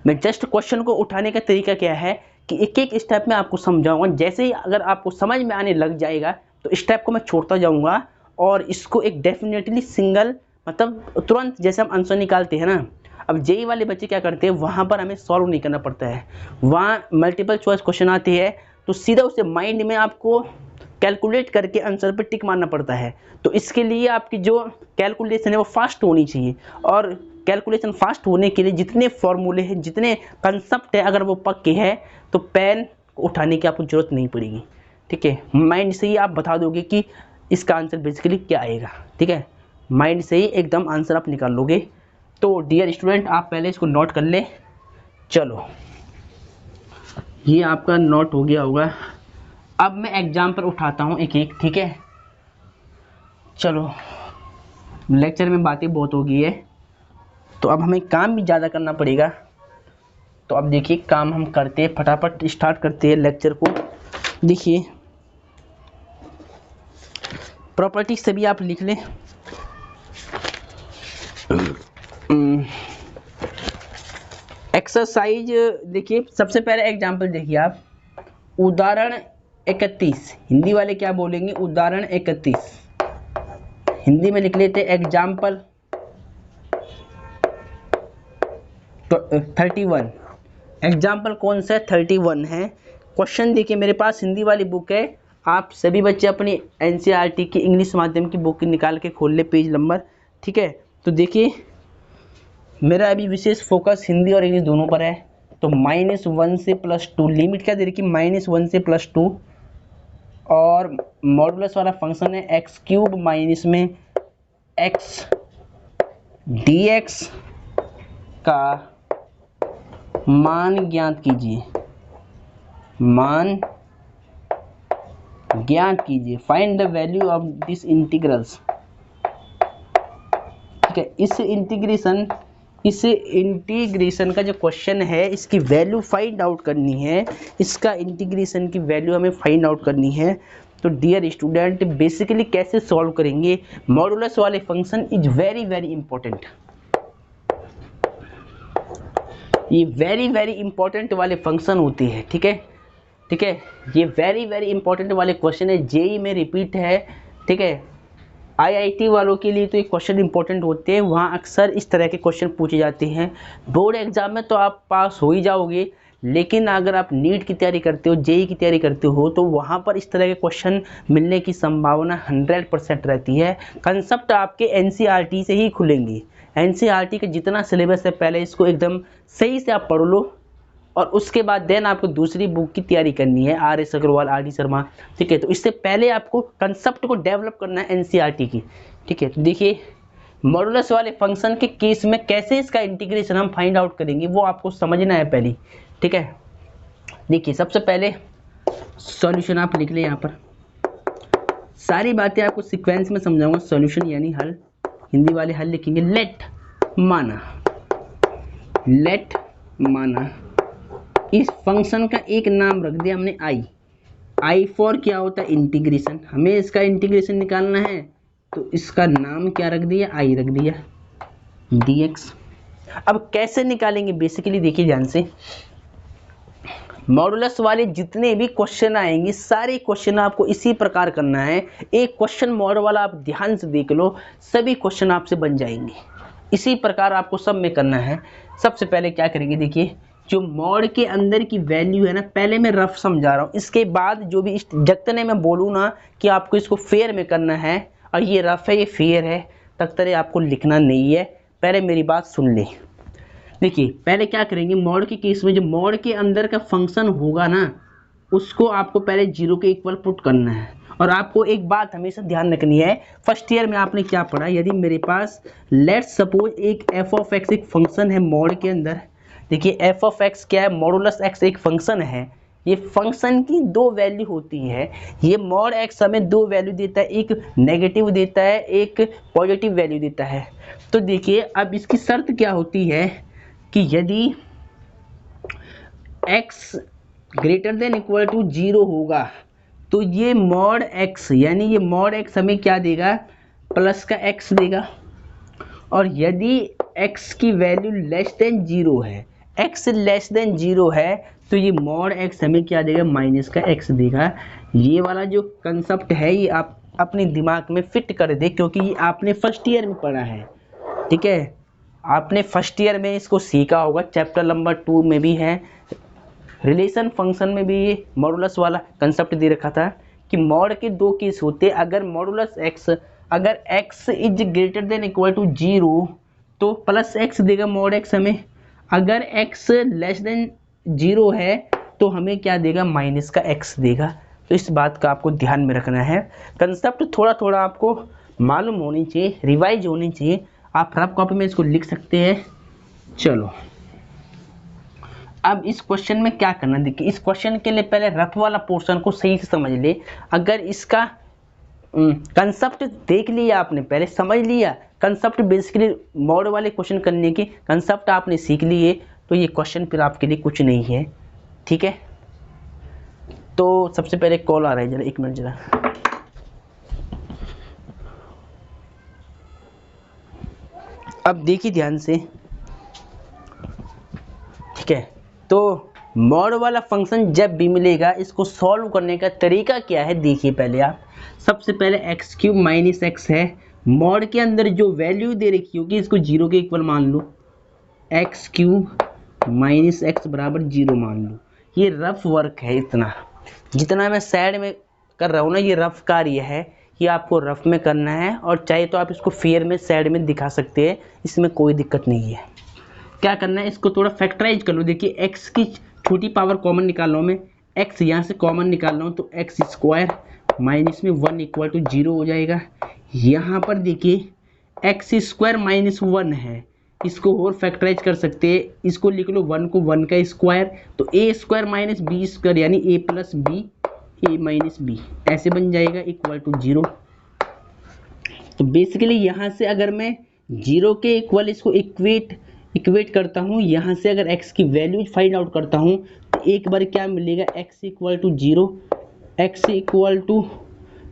मैं जस्ट क्वेश्चन को उठाने का तरीका क्या है कि एक एक स्टेप में आपको समझाऊंगा। जैसे ही अगर आपको समझ में आने लग जाएगा तो स्टेप को मैं छोड़ता जाऊंगा और इसको एक डेफिनेटली सिंगल, मतलब तुरंत जैसे हम आंसर निकालते हैं ना, अब जेई वाले बच्चे क्या करते हैं, वहाँ पर हमें सॉल्व नहीं करना पड़ता है, वहाँ मल्टीपल चॉइस क्वेश्चन आती है तो सीधा उसे माइंड में आपको कैलकुलेट करके आंसर पे टिक मारना पड़ता है। तो इसके लिए आपकी जो कैलकुलेशन है वो फास्ट होनी चाहिए, और कैलकुलेशन फास्ट होने के लिए जितने फॉर्मूले हैं, जितने कंसेप्ट है, अगर वो पक्के हैं तो पेन उठाने की आपको ज़रूरत नहीं पड़ेगी। ठीक है, माइंड से ही आप बता दोगे कि इसका आंसर बेसिकली क्या आएगा। ठीक है, माइंड से ही एकदम आंसर आप निकाल लोगे। तो डियर स्टूडेंट, आप पहले इसको नोट कर ले। चलो, ये आपका नोट हो गया होगा। अब मैं एग्जाम्पल उठाता हूँ एक एक। ठीक है, चलो, लेक्चर में बातें बहुत हो गई है तो अब हमें काम भी ज़्यादा करना पड़ेगा। तो अब देखिए काम हम करते हैं, फटाफट स्टार्ट करते हैं लेक्चर को। देखिए प्रॉपर्टी से भी आप लिख लें। एक्सरसाइज देखिए, सबसे पहले एग्जाम्पल देखिए आप, उदाहरण 31। हिंदी वाले क्या बोलेंगे, उदाहरण 31। हिंदी में लिख लेते एग्जाम्पल 31। एग्जाम्पल कौन सा है, 31 है। क्वेश्चन देखिए, मेरे पास हिंदी वाली बुक है, आप सभी बच्चे अपनी एनसीईआरटी की इंग्लिश माध्यम की बुक निकाल के खोल ले पेज नंबर, ठीक है। तो देखिए मेरा अभी विशेष फोकस हिंदी और इंग्लिश दोनों पर है। तो -1 से +2 लिमिट क्या दे रही कि -1 से +2, और मॉडुलस वाला फंक्शन है x³ माइनस में x dx का मान ज्ञात कीजिए, मान ज्ञात कीजिए, find the value of this integrals, ठीक है। इस इंटीग्रेशन का जो क्वेश्चन है, इसकी वैल्यू फाइंड आउट करनी है, इसका इंटीग्रेशन की वैल्यू हमें फाइंड आउट करनी है। तो डियर स्टूडेंट, बेसिकली कैसे सॉल्व करेंगे, मॉडुलस वाले function is very very important, ये वेरी वेरी इंपॉर्टेंट वाले फंक्शन होते हैं, ठीक है, ठीक है। ये वेरी वेरी इंपॉर्टेंट वाले क्वेश्चन है, जेई में रिपीट है, ठीक है। आईआईटी वालों के लिए तो ये क्वेश्चन इंपॉर्टेंट होते हैं, वहाँ अक्सर इस तरह के क्वेश्चन पूछे जाते हैं। बोर्ड एग्जाम में तो आप पास हो ही जाओगे, लेकिन अगर आप नीट की तैयारी करते हो, जेई की तैयारी करते हो, तो वहाँ पर इस तरह के क्वेश्चन मिलने की संभावना 100% रहती है। कंसेप्ट आपके एनसीईआरटी से ही खुलेंगे, एनसीईआरटी का जितना सिलेबस है पहले इसको एकदम सही से आप पढ़ लो, और उसके बाद देन आपको दूसरी बुक की तैयारी करनी है, आर.एस. अग्रवाल, आर.डी. शर्मा, ठीक है। तो इससे पहले आपको कंसेप्ट को डेवलप करना है एनसीईआरटी की, ठीक है। तो देखिए मॉडुलस वाले फंक्शन के केस में कैसे इसका इंटीग्रेशन हम फाइंड आउट करेंगे वो आपको समझना है पहले, ठीक है। देखिए सबसे पहले सॉल्यूशन आप लिख ले, यहाँ पर सारी बातें आपको सीक्वेंस में समझाऊंगा। सॉल्यूशन यानी हल, हिंदी वाले हल लिखेंगे। लेट माना इस फंक्शन का एक नाम रख दिया हमने आई फॉर क्या होता है इंटीग्रेशन, हमें इसका इंटीग्रेशन निकालना है, तो इसका नाम क्या रख दिया, आई रख दिया, dx। अब कैसे निकालेंगे, बेसिकली देखिए ध्यान से, मॉडुलस वाले जितने भी क्वेश्चन आएंगे सारे क्वेश्चन आपको इसी प्रकार करना है। एक क्वेश्चन मॉड वाला आप ध्यान से देख लो, सभी क्वेश्चन आपसे बन जाएंगे, इसी प्रकार आपको सब में करना है। सबसे पहले क्या करेंगे, देखिए जो मॉड के अंदर की वैल्यू है ना, पहले मैं रफ समझा रहा हूँ, इसके बाद जो भी जतने मैं बोलूँ ना कि आपको इसको फेयर में करना है, और ये रफ है ये फेयर है, तख्तरे आपको लिखना नहीं है, पहले मेरी बात सुन ले। देखिए पहले क्या करेंगे, मॉड के केस में जो मॉड के अंदर का फंक्शन होगा ना, उसको आपको पहले 0 के इक्वल पुट करना है। और आपको एक बात हमेशा ध्यान रखनी है, फर्स्ट ईयर में आपने क्या पढ़ा, यदि मेरे पास लेट्स सपोज एक f(x) एक फंक्शन है मॉड के अंदर। देखिए f(x) क्या है, मॉडुलस x एक फंक्शन है, ये फंक्शन की दो वैल्यू होती है, ये मॉड x हमें दो वैल्यू देता है, एक नेगेटिव देता है, एक पॉजिटिव वैल्यू देता है। तो देखिए अब इसकी शर्त क्या होती है कि यदि x greater than equal to 0 होगा, तो ये मॉड x यानी ये मॉड x हमें क्या देगा, प्लस का x देगा। और यदि x की वैल्यू लेस देन 0 है, x लेस देन 0 है, तो ये मॉड x हमें क्या देगा, माइनस का x देगा। ये वाला जो कंसेप्ट है ये आप अपने दिमाग में फिट कर दे, क्योंकि ये आपने फर्स्ट ईयर में पढ़ा है, ठीक है, आपने फर्स्ट ईयर में इसको सीखा होगा, चैप्टर नंबर 2 में भी है, रिलेशन फंक्शन में भी ये मॉडुलस वाला कंसेप्ट दे रखा था कि मॉड के दो केस होते, अगर मॉडुलस x अगर x is greater than equal to 0 तो प्लस x देगा मॉड x हमें, अगर x लेस देन 0 है तो हमें क्या देगा, माइनस का x देगा। तो इस बात का आपको ध्यान में रखना है, कंसेप्ट थोड़ा थोड़ा आपको मालूम होनी चाहिए, रिवाइज होनी चाहिए, आप रफ कॉपी में इसको लिख सकते हैं। चलो अब इस क्वेश्चन में क्या करना, देखिए इस क्वेश्चन के लिए पहले रफ वाला पोर्शन को सही से समझ ले। अगर इसका कंसेप्ट देख लिया आपने, पहले समझ लिया कंसेप्ट, बेसिकली मॉड वाले क्वेश्चन करने के कंसेप्ट आपने सीख लिए, तो ये क्वेश्चन फिर आपके लिए कुछ नहीं है, ठीक है। तो सबसे पहले कॉल आ रहा है, जरा 1 मिनट जरा। अब देखिए ध्यान से, ठीक है। तो मॉड वाला फंक्शन जब भी मिलेगा, इसको सॉल्व करने का तरीका क्या है, देखिए पहले आप, सबसे पहले x³ माइनस x है, मॉड के अंदर जो वैल्यू दे रखी होगी इसको 0 के इक्वल मान लो, x³ माइनस x बराबर 0 मान लो। ये रफ वर्क है, इतना जितना मैं साइड में कर रहा हूँ ना, ये रफ कार्य है, ये आपको रफ में करना है। और चाहे तो आप इसको फेयर में साइड में दिखा सकते हैं, इसमें कोई दिक्कत नहीं है। क्या करना है, इसको थोड़ा फैक्टराइज कर लो। देखिए एक्स की छोटी पावर कॉमन निकाल रहा हूँ मैं, एक्स यहाँ से कॉमन निकाल रहा हूँ, तो एक्स स्क्वायर माइनस में 1 इक्वल टू 0 हो जाएगा। यहाँ पर देखिए एक्स स्क्वायर माइनस 1 है, इसको और फैक्टराइज कर सकते हैं, इसको लिख लो 1 को 1 का स्क्वायर, तो ए स्क्वायर माइनस बी स्क्वायर यानी ए प्लस बी, ए माइनस बी ऐसे बन जाएगा इक्वल टू 0। तो बेसिकली यहाँ से अगर मैं 0 के इक्वल इसको इक्वेट करता हूँ, यहाँ से अगर x की वैल्यू फाइंड आउट करता हूँ तो एक बार क्या मिलेगा, x equal to 0, x equal to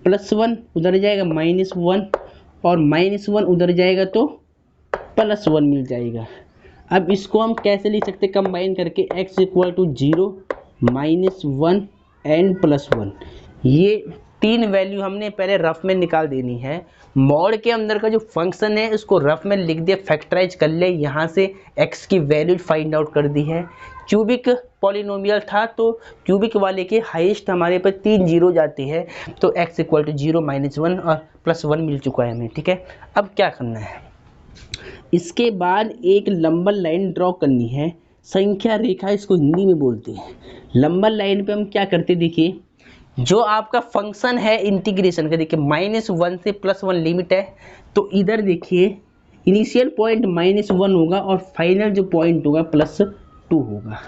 +1 उधर जाएगा -1 और -1 उधर जाएगा तो +1 मिल जाएगा। अब इसको हम कैसे लिख सकते हैं, कंबाइन करके x इक्वल टू 0, -1 एंड +1। ये तीन वैल्यू हमने पहले रफ में निकाल देनी है। मॉड के अंदर का जो फंक्शन है उसको रफ में लिख दिया, फैक्टराइज कर ले, यहाँ से x की वैल्यू फाइंड आउट कर दी है। क्यूबिक पॉलिनोमियल था तो क्यूबिक वाले के हाईएस्ट हमारे पर 3 जीरो जाते हैं, तो x इक्वल टू 0, -1 और +1 मिल चुका है हमें। ठीक है, अब क्या करना है, इसके बाद एक लंबा लाइन ड्रॉ करनी है, संख्या रेखा इसको हिंदी में बोलते हैं। लंबा लाइन पे हम क्या करते, देखिए जो आपका फंक्शन है इंटीग्रेशन का, देखिए -1 से +1 लिमिट है, तो इधर देखिए इनिशियल पॉइंट -1 होगा और फाइनल जो पॉइंट होगा +2 होगा।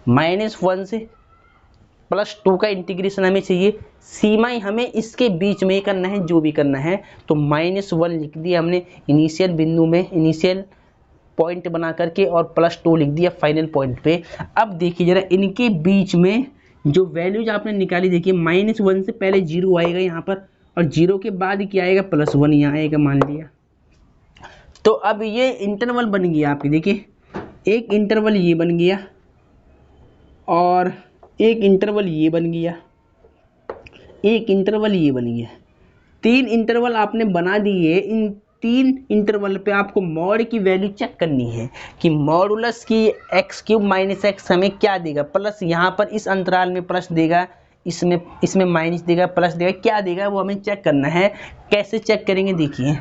-1 से +2 का इंटीग्रेशन हमें चाहिए, सीमाएं हमें इसके बीच में करना है जो भी करना है, तो -1 लिख दिया हमने इनिशियल बिंदु में, इनिशियल पॉइंट बना करके, और +2 लिख दिया फाइनल पॉइंट पे। अब देखिए जरा इनके बीच में जो वैल्यूज आपने निकाली, देखिए -1 से पहले 0 आएगा यहाँ पर, और 0 के बाद क्या आएगा, +1 यहाँ आएगा मान लिया। तो अब ये इंटरवल बन गया आपके, देखिए एक इंटरवल ये बन गया और एक इंटरवल ये बन गया, एक इंटरवल ये बन गया, 3 इंटरवल आपने बना दिए। इन 3 इंटरवल पे आपको मॉड की वैल्यू चेक करनी है कि मॉडुलस की x³ - x हमें क्या देगा, प्लस यहाँ पर इस अंतराल में प्लस देगा, इसमें माइनस देगा, प्लस देगा, क्या देगा वो हमें चेक करना है। कैसे चेक करेंगे, देखिए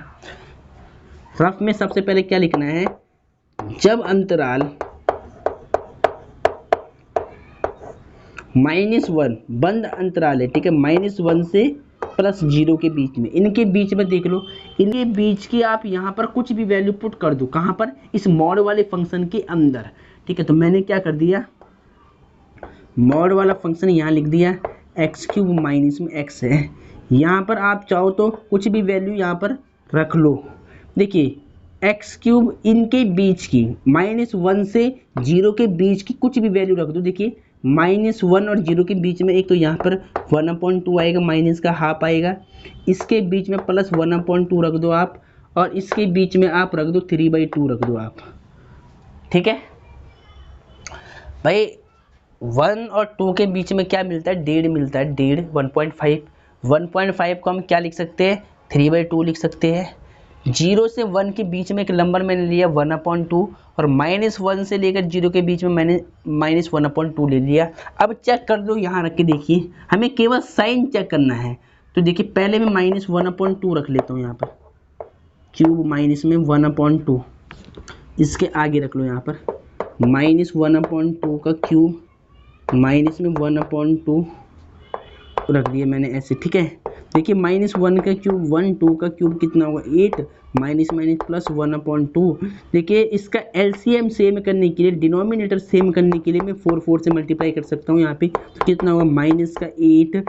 रफ में सबसे पहले क्या लिखना है, जब अंतराल -1 बंद अंतराल है, ठीक है, -1 से +0 के बीच में, इनके बीच में देख लो, इनके बीच की आप यहाँ पर कुछ भी वैल्यू पुट कर दो, कहाँ पर, इस मॉड वाले फंक्शन के अंदर। ठीक है, तो मैंने क्या कर दिया, मॉड वाला फंक्शन यहाँ लिख दिया, x³ माइनस में x है, यहाँ पर आप चाहो तो कुछ भी वैल्यू यहाँ पर रख लो। देखिए x³ इनके बीच की -1 से 0 के बीच की कुछ भी वैल्यू रख दो। देखिए -1 और 0 के बीच में एक तो यहाँ पर 1/2 आएगा, माइनस का हाफ आएगा, इसके बीच में +1/2 रख दो आप, और इसके बीच में आप रख दो 3/2 रख दो आप। ठीक है भाई, 1 और 2 के बीच में क्या मिलता है, 1.5 मिलता है, 1.5। 1.5 को हम क्या लिख सकते हैं, 3/2 लिख सकते हैं। 0 से 1 के बीच में एक नंबर मैंने लिया 1/2, और -1 से लेकर 0 के बीच में मैंने -1/2 ले लिया। अब चेक कर दो, यहाँ रख के देखिए, हमें केवल साइन चेक करना है। तो देखिए पहले मैं -1/2 रख लेता हूँ यहाँ पर, क्यूब माइनस में 1/2, इसके आगे रख लो यहाँ पर -1/2 का क्यूब माइनस में 1/2 रख दिया मैंने ऐसे। ठीक है, देखिए -1 का क्यूब 1, 2 का क्यूब कितना होगा 8, माइनस प्लस 1/2। देखिए इसका एलसीएम सेम करने के लिए, डिनोमिनेटर सेम करने के लिए मैं 4 से मल्टीप्लाई कर सकता हूँ यहाँ पे, तो कितना होगा -8,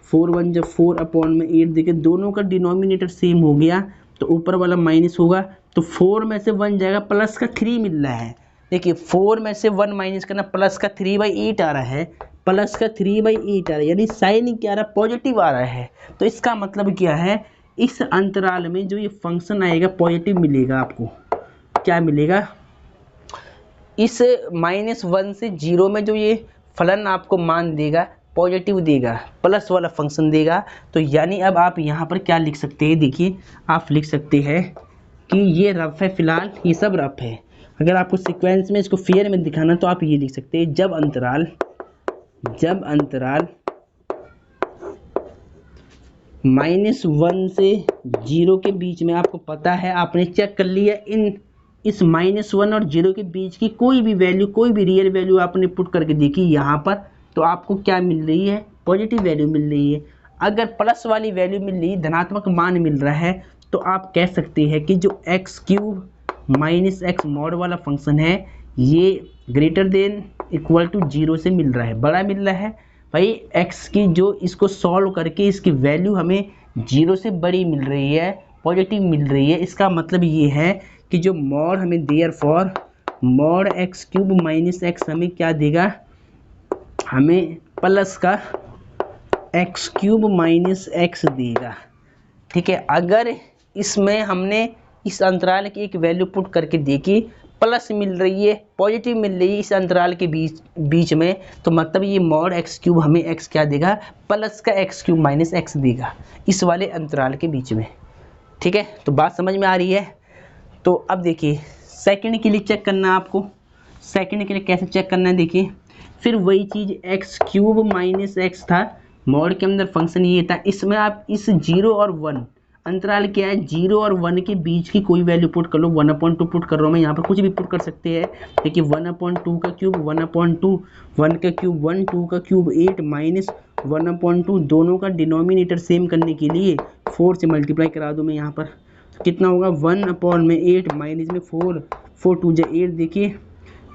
4 1 जब 4/8। देखिए दोनों का डिनोमिनेटर सेम हो गया, तो ऊपर वाला माइनस होगा, तो 4 में से 1 जाएगा, प्लस का 3 मिल रहा है। देखिए 4 में से 1 माइनस करना, प्लस का 3/8 आ रहा है, प्लस का 3/8 आ रहा है, यानी साइन क्या आ रहा है, पॉजिटिव आ रहा है। तो इसका मतलब क्या है, इस अंतराल में जो ये फंक्शन आएगा पॉजिटिव मिलेगा आपको। क्या मिलेगा, इस -1 से 0 में जो ये फलन आपको मान देगा पॉजिटिव देगा, प्लस वाला फंक्शन देगा। तो यानी अब आप यहाँ पर क्या लिख सकते हैं, देखिए आप लिख सकते हैं कि ये रफ है, फिलहाल ये सब रफ है। अगर आपको सीक्वेंस में इसको फेयर में दिखाना तो आप ये लिख सकते हैं, जब अंतराल जब अंतराल -1 से 0 के बीच में, आपको पता है, आपने चेक कर लिया इस -1 और 0 के बीच की कोई भी वैल्यू, कोई भी रियल वैल्यू आपने पुट करके देखी यहाँ पर, तो आपको क्या मिल रही है? पॉजिटिव वैल्यू मिल रही है। अगर प्लस वाली वैल्यू मिल रही, धनात्मक मान मिल रहा है, तो आप कह सकते हैं कि जो x³ - x मॉड वाला फंक्शन है, ये ग्रेटर देन इक्वल टू 0 से मिल रहा है, बड़ा मिल रहा है भाई। x की जो, इसको सॉल्व करके इसकी वैल्यू हमें 0 से बड़ी मिल रही है, पॉजिटिव मिल रही है। इसका मतलब ये है कि जो मॉड हमें देयरफॉर मॉड x³ - x हमें क्या देगा? हमें प्लस का x³ - x देगा। ठीक है, अगर इसमें हमने इस अंतराल की एक वैल्यू पुट करके देखी, प्लस मिल रही है, पॉजिटिव मिल रही है इस अंतराल के बीच में, तो मतलब ये मॉड x³ हमें x क्या देगा? प्लस का x³ - x देगा इस वाले अंतराल के बीच में। ठीक है, तो बात समझ में आ रही है? तो अब देखिए, सेकंड के लिए चेक करना है आपको। सेकंड के लिए कैसे चेक करना है, देखिए, फिर वही चीज़ x³ - x था, मॉड के अंदर फंक्शन ये था, इसमें आप इस 0 और 1 अंतराल क्या है, 0 और 1 के बीच की कोई वैल्यू पुट कर लो। 1/2 पुट कर रहा हूँ मैं यहाँ पर, कुछ भी पुट कर सकते हैं। देखिए 1/2 का क्यूब 1/2, 1 का क्यूब 1, 2 का क्यूब 8 माइनस 1/2, दोनों का डिनोमिनेटर सेम करने के लिए 4 से मल्टीप्लाई करा दूँ मैं यहाँ पर, तो कितना होगा? 1/8 माइनस में 4, 4 2 जा 8। देखिए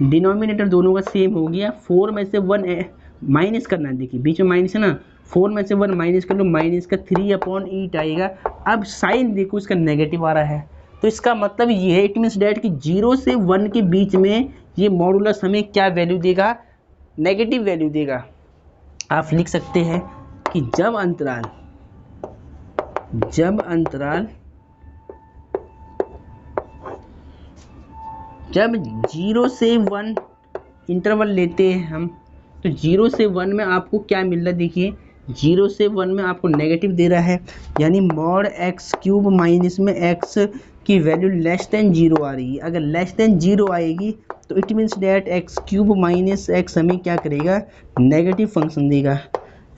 डिनोमिनेटर दोनों का सेम हो गया, 4 में से 1 माइनस करना है, देखिए बीच में माइनस है ना, 4 में से 1 माइनस कर लो, माइनस का 3/8 आएगा। अब साइन देखो इसका नेगेटिव आ रहा है, तो इसका मतलब ये है, इट मीन्स डैट कि 0 से 1 के बीच में ये मॉडुलस हमें क्या वैल्यू देगा? नेगेटिव वैल्यू देगा। आप लिख सकते हैं कि जब अंतराल 0 से 1 इंटरवल लेते हैं हम, तो 0 से 1 में आपको क्या मिल रहा है? देखिए 0 से 1 में आपको नेगेटिव दे रहा है, यानी मॉड x³ माइनस में x की वैल्यू लेस देन 0 आ रही है। अगर लेस देन 0 आएगी तो it means that x³ - x हमें क्या करेगा? नेगेटिव फंक्शन देगा,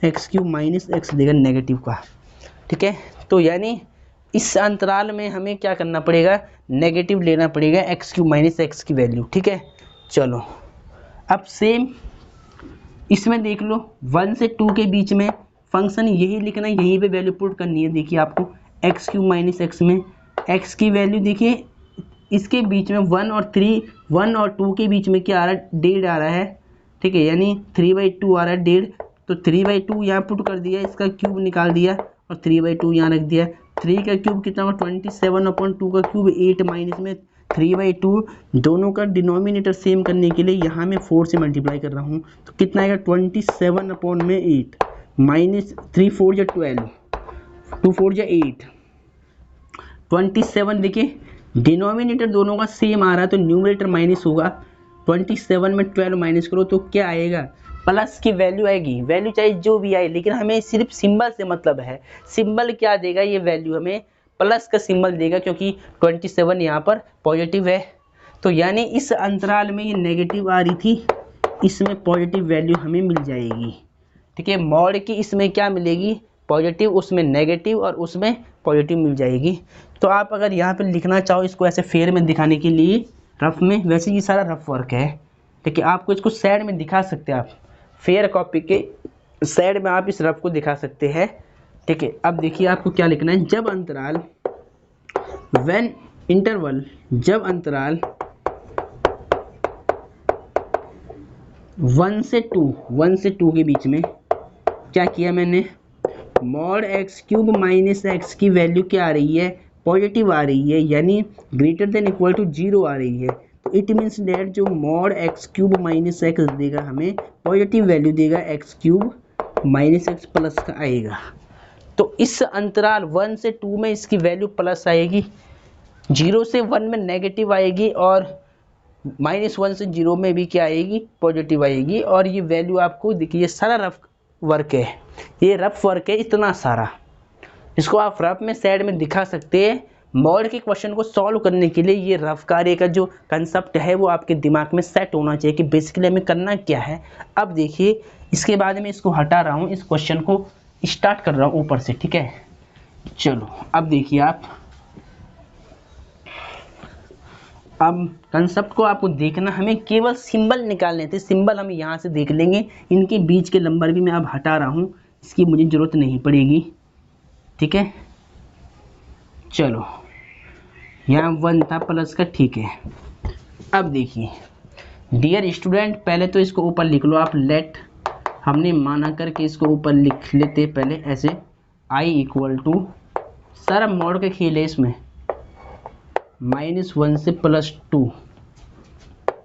x³ - x देगा नेगेटिव का। ठीक है, तो यानी इस अंतराल में हमें क्या करना पड़ेगा? नेगेटिव लेना पड़ेगा x³ - x की वैल्यू। ठीक है, चलो अब सेम इसमें देख लो, 1 से 2 के बीच में फंक्शन यही लिखना है, यहीं पे वैल्यू पुट करनी है। देखिए आपको x³ - x में x की वैल्यू, देखिए इसके बीच में 1 और 2 के बीच में क्या आ रहा है? 1.5 आ रहा है। ठीक है, यानी 3/2 आ रहा है, 1.5, तो 3/2 यहाँ पुट कर दिया, इसका क्यूब निकाल दिया और 3/2 यहाँ रख दिया। 3 का क्यूब कितना होगा? 27/2 का क्यूब 8 माइनस में 3/2, दोनों का डिनोमिनेटर सेम करने के लिए यहाँ मैं 4 से मल्टीप्लाई कर रहा हूँ, तो कितना आएगा? 27/8 माइनस 3 4 जा 12, 2 4 जा 8, 27। देखिए डिनोमिनेटर दोनों का सेम आ रहा है, तो न्यूमरेटर माइनस होगा। 27 में 12 माइनस करो तो क्या आएगा? प्लस की वैल्यू आएगी। वैल्यू चाहे जो भी आए, लेकिन हमें सिर्फ सिंबल से मतलब है। सिंबल क्या देगा? ये वैल्यू हमें प्लस का सिंबल देगा, क्योंकि 27 यहाँ पर पॉजिटिव है। तो यानी इस अंतराल में ये नेगेटिव आ रही थी, इसमें पॉजिटिव वैल्यू हमें मिल जाएगी। ठीक है, मॉड की इसमें क्या मिलेगी? पॉजिटिव, उसमें नेगेटिव और उसमें पॉजिटिव मिल जाएगी। तो आप अगर यहाँ पे लिखना चाहो इसको ऐसे फेयर में दिखाने के लिए, रफ में, वैसे ये सारा रफ वर्क है। ठीक है, आपको इसको साइड में दिखा सकते हैं, आप फेयर कॉपी के साइड में आप इस रफ को दिखा सकते हैं। ठीक है, अब देखिए आपको क्या लिखना है। जब अंतराल व्हेन इंटरवल, जब अंतराल 1 से 2 के बीच में क्या किया मैंने? मॉड x³ - x की वैल्यू क्या आ रही है? पॉजिटिव आ रही है, यानी ग्रेटर देन इक्वल टू 0 आ रही है। तो इट मीन्स डेट जो मॉड x³ - x देगा हमें पॉजिटिव वैल्यू देगा, x³ - x प्लस का आएगा। तो इस अंतराल 1 से 2 में इसकी वैल्यू प्लस आएगी, 0 से 1 में नेगेटिव आएगी, और -1 से 0 में भी क्या आएगी? पॉजिटिव आएगी। और ये वैल्यू आपको देखिए, सारा रफ वर्क है, ये रफ वर्क है इतना सारा, इसको आप रफ में साइड में दिखा सकते हैं। मॉड के क्वेश्चन को सॉल्व करने के लिए ये रफ कार्य का जो कंसेप्ट है वो आपके दिमाग में सेट होना चाहिए कि बेसिकली हमें करना क्या है। अब देखिए, इसके बाद में इसको हटा रहा हूँ, इस क्वेश्चन को स्टार्ट कर रहा हूँ ऊपर से, ठीक है। चलो अब देखिए आप, अब कंसेप्ट को आपको देखना, हमें केवल सिंबल निकालने थे, सिंबल हम यहाँ से देख लेंगे, इनके बीच के नंबर भी मैं अब हटा रहा हूँ, इसकी मुझे ज़रूरत नहीं पड़ेगी, ठीक है। चलो यहाँ 1 था प्लस का, ठीक है। अब देखिए डियर स्टूडेंट, पहले तो इसको ऊपर लिख लो आप, लेट, हमने माना करके इसको ऊपर लिख लेते पहले ऐसे, i इक्वल टू, सारा मॉड का खेल है इसमें, -1 से +2,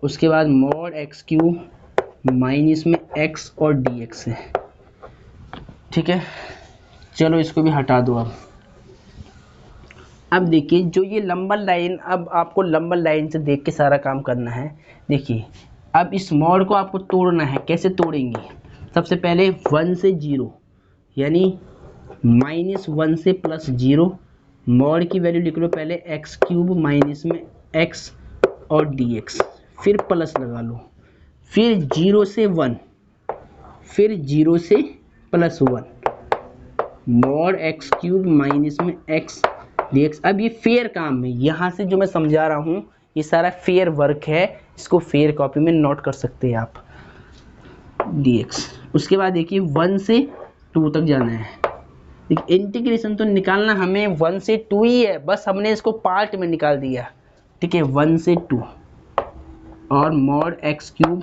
उसके बाद मॉड x³ माइनस में x और dx है, ठीक है। चलो इसको भी हटा दो अब देखिए जो ये लंबा लाइन, अब आपको लंबा लाइन से देख के सारा काम करना है। देखिए अब इस मॉड को आपको तोड़ना है, कैसे तोड़ेंगे, सबसे पहले 1 से 0 यानी -1 से +0, मॉड की वैल्यू लिख लो पहले x³ माइनस में x और dx, फिर प्लस लगा लो, फिर 0 से 1, फिर 0 से +1, मॉड x³ माइनस में x dx। अब ये फेयर काम है, यहाँ से जो मैं समझा रहा हूँ ये सारा फेयर वर्क है, इसको फेयर कॉपी में नोट कर सकते हैं आप, dx। उसके बाद देखिए 1 से 2 तक जाना है, देखिए इंटीग्रेशन तो निकालना हमें 1 से 2 ही है, बस हमने इसको पार्ट में निकाल दिया, ठीक है, 1 से 2 और मॉड x³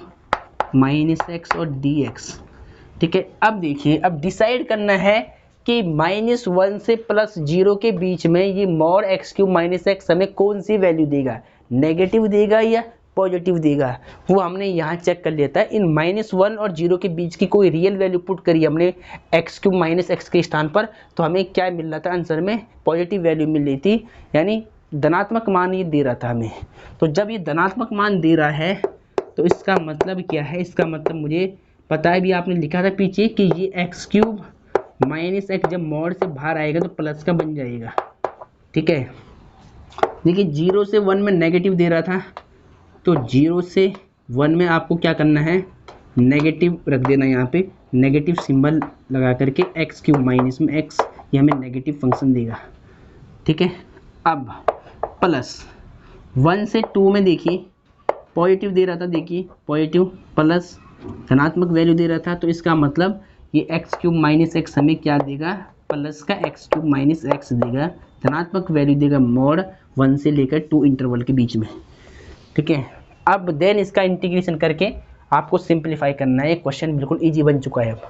माइनस x और dx, ठीक है। अब देखिए, अब डिसाइड करना है कि -1 से +0 के बीच में ये मॉड x³ माइनस x हमें कौन सी वैल्यू देगा, नेगेटिव देगा या पॉजिटिव देगा, वो हमने यहाँ चेक कर लिया था। इन -1 और 0 के बीच की कोई रियल वैल्यू पुट करी हमने x³ माइनस x के स्थान पर, तो हमें क्या मिल रहा था आंसर में, पॉजिटिव वैल्यू मिल रही थी, यानी धनात्मक मान ये दे रहा था हमें। तो जब ये धनात्मक मान दे रहा है तो इसका मतलब क्या है, इसका मतलब मुझे पता है, भी आपने लिखा था पीछे कि ये x³ माइनस x जब मॉड से बाहर आएगा तो प्लस का बन जाएगा, ठीक है। देखिए 0 से 1 में नेगेटिव दे रहा था, तो 0 से 1 में आपको क्या करना है, नेगेटिव रख देना, यहाँ पे नेगेटिव सिंबल लगा करके x³ माइनस में x, ये हमें नेगेटिव फंक्शन देगा, ठीक है। अब प्लस 1 से 2 में देखिए पॉजिटिव दे रहा था, देखिए पॉजिटिव प्लस धनात्मक वैल्यू दे रहा था, तो इसका मतलब ये x³ माइनस x हमें क्या देगा, प्लस का x³ माइनस x देगा, धनात्मक वैल्यू देगा मॉड 1 से लेकर 2 इंटरवल के बीच में, ठीक है। अब देन इसका इंटीग्रेशन करके आपको सिंप्लीफाई करना है, ये क्वेश्चन बिल्कुल इजी बन चुका है। अब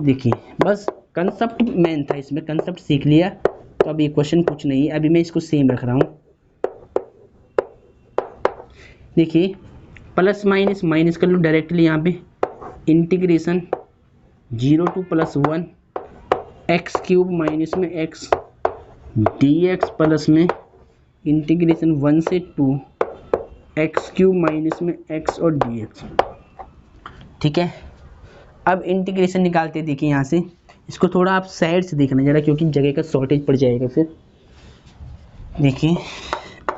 देखिए बस कंसेप्ट मेन था, इसमें कंसेप्ट सीख लिया, तो अब ये क्वेश्चन कुछ नहीं है, अभी मैं इसको सेम रख रहा हूँ। देखिए प्लस माइनस माइनस कर लो डायरेक्टली, यहाँ पे इंटीग्रेशन 0 to +1 x³ माइनस में x dx प्लस में इंटीग्रेशन 1 से 2 x³ माइनस में x और dx, ठीक है। अब इंटीग्रेशन निकालते देखिए यहाँ से, इसको थोड़ा आप साइड से देखना जरा, क्योंकि जगह का शॉर्टेज पड़ जाएगा फिर। देखिए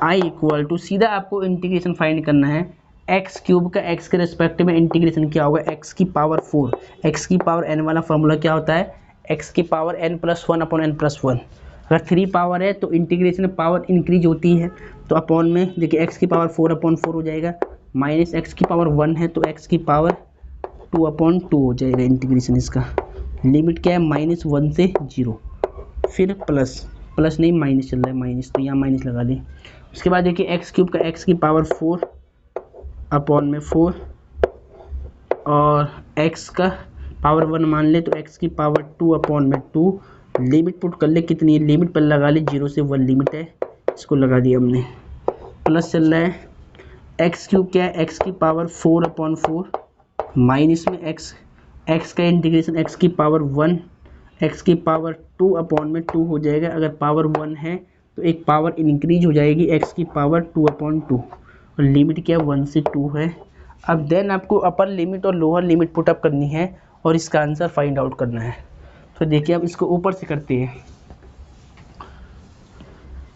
i इक्वल टू, सीधा आपको इंटीग्रेशन फाइंड करना है, x³ का x के रेस्पेक्ट में इंटीग्रेशन क्या होगा, x की पावर 4, x की पावर n वाला फॉर्मूला क्या होता है, x की पावर n+1 अपॉन n+1। अगर 3 पावर है तो इंटीग्रेशन पावर इंक्रीज होती है, तो अपॉन में देखिए x की पावर 4/4 हो जाएगा, माइनस x की पावर 1 है तो x की पावर 2/2 हो जाएगा इंटीग्रेशन। इसका लिमिट क्या है, -1 से 0, फिर प्लस नहीं माइनस चल रहा है, माइनस, तो यहाँ माइनस लगा लें। उसके बाद देखिए x³ का x की पावर 4 अपॉन में 4 और x का पावर 1 मान ले तो x की पावर 2 अपॉन में 2, लिमिट पुट कर ले, कितनी है लिमिट पर लगा ले, 0 से 1 लिमिट है, इसको लगा दिया हमने, प्लस चल रहा है, x³ क्या है, x की पावर 4/4 माइनस में x का इंटीग्रेशन x की पावर 1 x की पावर 2 अपॉन में 2 हो जाएगा, अगर पावर 1 है तो एक पावर इंक्रीज हो जाएगी, x की पावर 2/2 और लिमिट क्या है 1 से 2 है। अब देन आपको अपर लिमिट और लोअर लिमिट पुटअप करनी है और इसका आंसर फाइंड आउट करना है। तो देखिए अब इसको ऊपर से करते हैं,